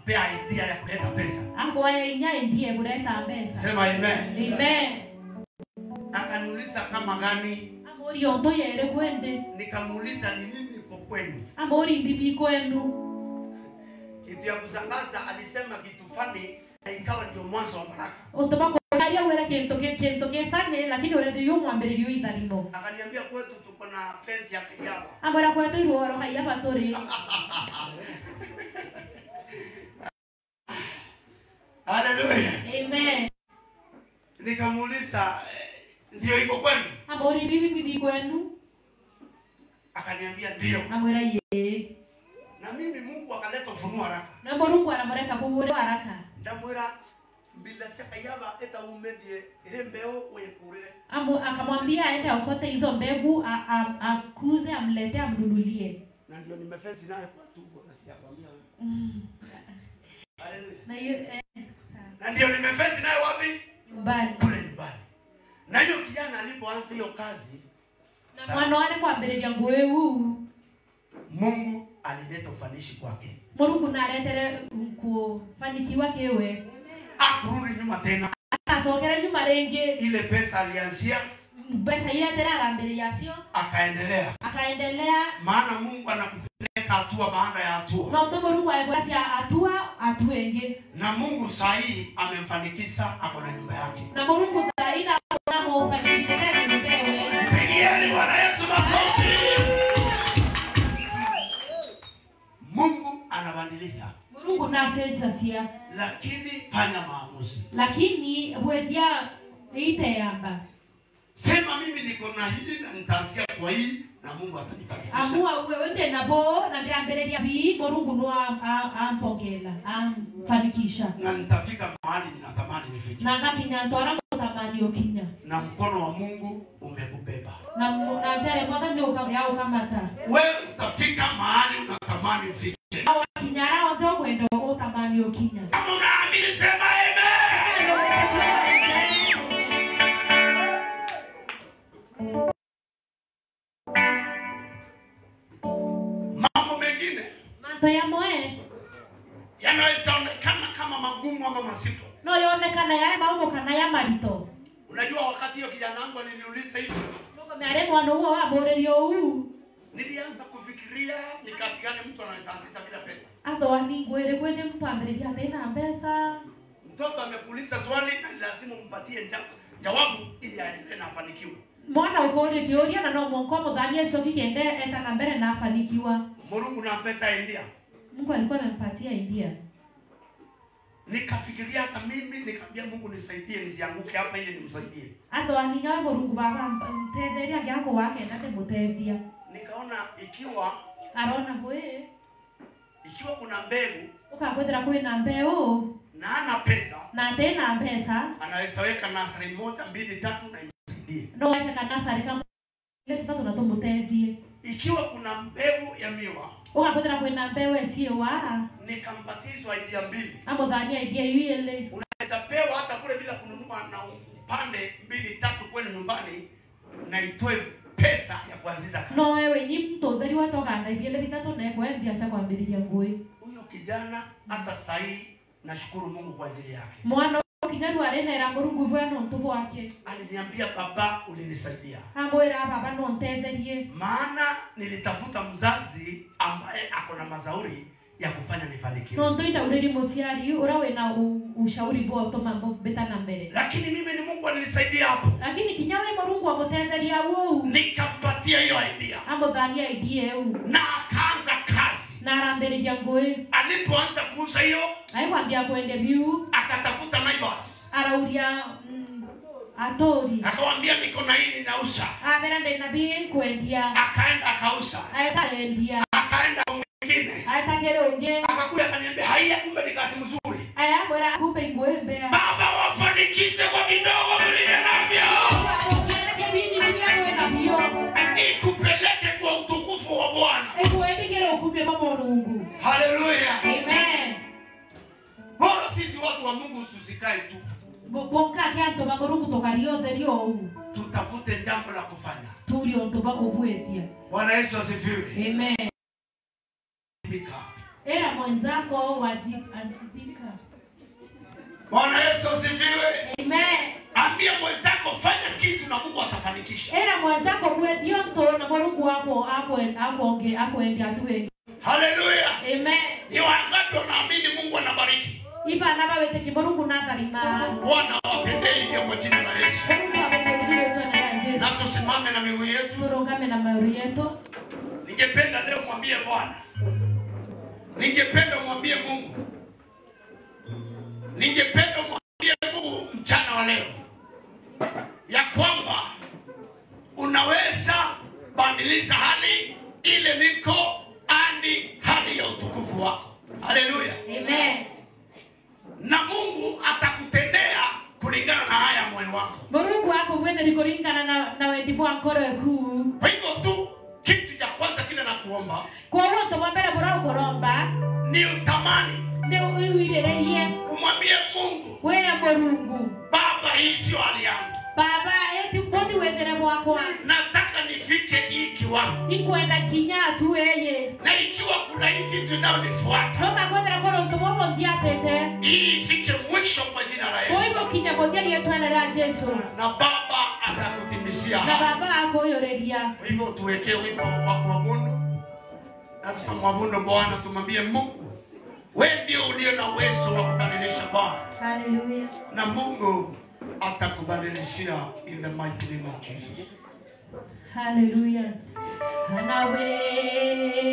pea idea ya kuleta pesa. Akwaya inya ndiye kuleta pesa. Sema amen. Amen. Akaniuliza kama gani? Amori onto yere kwende. Nikamuuliza ni nini iko kwenu? Amori bibi kwenu. Kitu ya kusangaza alisema kitu fani na ikawa ndio mwanzo wa baraka. Otoba kokaria wera kento kefane lakini ore dio mwambiririo itharimo. Akaniambia kwetu tuko na fence ya kiyaba. Amora kwetu iruoro kaya batori. Haleluya. Amen. Nikamuuliza ndio iko kwenu? Amori bibi kwenu. Akaniambia ndio. Amwera ye. Na mimi Mungu akaleta ufunuo haraka. Na Mungu anamreka kubure haraka. Ndamwera bila saka yaba eta umedie ile mbeo uyekurire. Akamwambia aende akote hizo mbegu akuze amlete amnunulie. Na ndio nimefesi naye kwa tumbo na siakwambia wewe. Haleluya. Na hiyo Na ndio nimefesi naye wapi? nyumbani. Kule nyumbani. Na hiyo kijana alipoanza hiyo kazi, Na mwana wale kwambiriria nguwe huu. Mungu alileta ufanishi kwake. Mungu naretere kufanikiwa kewe. Akurudi nyuma tena. Asokera nyuma renge. Ile pesa alianzia, Pesa ile tena arambiria sio. akaendelea. Akaendelea. Maana Mungu anakupeleka hatua baada ya hatua. Na mtoto Mungu alikuwa hatua atuenge. Na Mungu sahi amemfanikisha ako na nyumba yake. Na Mungu zaina kuna mfanikisha tena nipewe. Pigieni Bwana Yesu makofi. Mungu anabadilisha. Mungu na sensa sia. Lakini fanya maamuzi. Lakini wedia ite yamba. Sema mimi niko na hili na nitaanzia kwa hii na Mungu atanifanikisha. Amua uwende nabo na ndiambereria bi Mungu no ampokela amfanikisha. Na nitafika mahali ninatamani nifike. Na ngakinya twara mutamani okinya. Na mkono wa Mungu umekubeba. Na jare motha ni ukaya ukamata. Wewe utafika mahali unatamani ufike. Awa kinyara wothe okwenda utamani okinya. Kama unaamini sema amen. Mambo mengine Manto ya moe yanaweza onekana kama magumu ama mazito. no yonekana ya maumo kana ya marito. Unajua wakati hiyo kijana wangu aliniuliza hivi, Nuko meare mwana huo wa borerio huu. nilianza kufikiria ni kazi gani mtu anaweza anzisha bila pesa. Atho ani gwere kwende mtu ambereria tena pesa. Mtoto amekuuliza swali na lazima umpatie jawabu ili aendelee na afanikiwe. Mwana ukore kioria na no monko muthania sio kiende eta na mbere na afanikiwa. Mungu na pesa India. Mungu alikuwa amempatia India. Nikafikiria hata mimi nikamwambia Mungu nisaidie nisianguke hapa ili nimsaidie. Atho ani nyawe Mungu baba mtederia yako wake ndate mutethia. Nikaona ikiwa Arona bwe kuna mbegu ukakwethera kwina mbeu na ana pesa na tena pesa anaweza weka nasari 1, 2, 3 na imsaidie. no weka kanasa kama ile tatu na tumutethie. Ikiwa kuna mbegu ya miwa Ukapotera kwenda mbewe sio wa. Nikampatizwa idea mbili. Amodhania idea ile. Unaweza pewa hata kule bila kununua na upande 2 3 kwenda nyumbani na itoe pesa ya kuanzisha kazi. No wewe ni mtu dhari watu kanda ile vitatu na kwa biashara kwa mbili ya ngoi. Huyo kijana hata sahi nashukuru Mungu kwa ajili yake. Mwana kinyaru arena era Mungu bwana mtoto wake. Aliniambia baba ulinisaidia. Amwera baba no ntenderie. Maana nilitafuta mzazi ambaye ako na mazauri ya kufanya nifanikiwe. No ntoita uredi mosiari urawe na ushauri bwa to mambo betana mbele. Lakini mimi ni Mungu alinisaidia hapo. Lakini kinyawe Mungu amotenderia wao. Nikampatia hiyo idea. Amodhania idea yao. Na akaanza kazi. Na rambere jangoe. Alipoanza kuuza hiyo, aikwambia kwende biu, akatafuta neighbors. Arauria atori. Akamwambia niko na hii ninauza. Amera ndena bi kwendia. Akaenda akauza. Aenda akaenda mwingine. Atakeronge. Akakuja akaniambia haya kumbe ni kazi mzuri. Aya bora kumbe ngwembe. Baba wafanikize kwa vidogo vilivyonaambia. Ikupeleke kwa utukufu wa Bwana. Haleluya. Amen. Bora sisi watu wa Mungu usikae tu. Bonka kianto bakoruku tokario derio. Tutafute jambo la kufanya. Tulio ndo bakobwetia. Bwana Yesu asifiwe. Amen. Bika. Era mwenzako wajibika. Bwana Yesu asifiwe. Amen. Ambia mwenzako fanya kitu na Mungu atafanikisha. Era mwenzako mwedio to na Mungu wako apoende atuwe. Haleluya. Amen. Ni wangapi wanaamini Mungu anabariki? Ipa na bawe teki Mungu na dharima. Bwana wapendee kwa jina la Yesu. Mungu awabariki tu na Yesu. Na tusimame na miguu yetu. Turongame na miguu yetu. Ningependa leo mwambie Bwana. Ningependa mwambie Mungu. Ningependa mwambie Mungu mchana wa leo ya kwamba unaweza badilisha hali ile niko hadi hali ya utukufu wako. Haleluya. Amen. Na Mungu atakutendea kulingana na haya moyo wako. Mungu wako wewe ni kulingana na wendipo ankoro kuu. Kwa hivyo tu kitu cha kwanza kile na kuomba. Kwa hiyo tuombe bora kuromba. Ni utamani. Ndio uirererie. Umwambie Mungu. Wewe Mungu. Baba hii sio hali yangu. Baba eti mbona wewe wako? Nataka nifike hii kiwango. Nikwenda kinyatu wewe. Na ikiwa kuna hii kitu inayonifuata. Toka kwenda kwa mtoto ndia tete. Hii ifike mwisho kwa jina la Yesu. Kwa hivyo kinyabodia yetu na Yesu. Na Baba atakutimizia. Na Baba akoyoreria. Kwa hivyo tuwekee wimbo wa kuabudu. Na tutamwabudu Bwana, tumwambie Mungu, wewe ndio uliye na uwezo wa kubadilisha Bwana. Haleluya. Na Mungu atakubadilishia in the mighty name of Jesus. Haleluya. Anaweza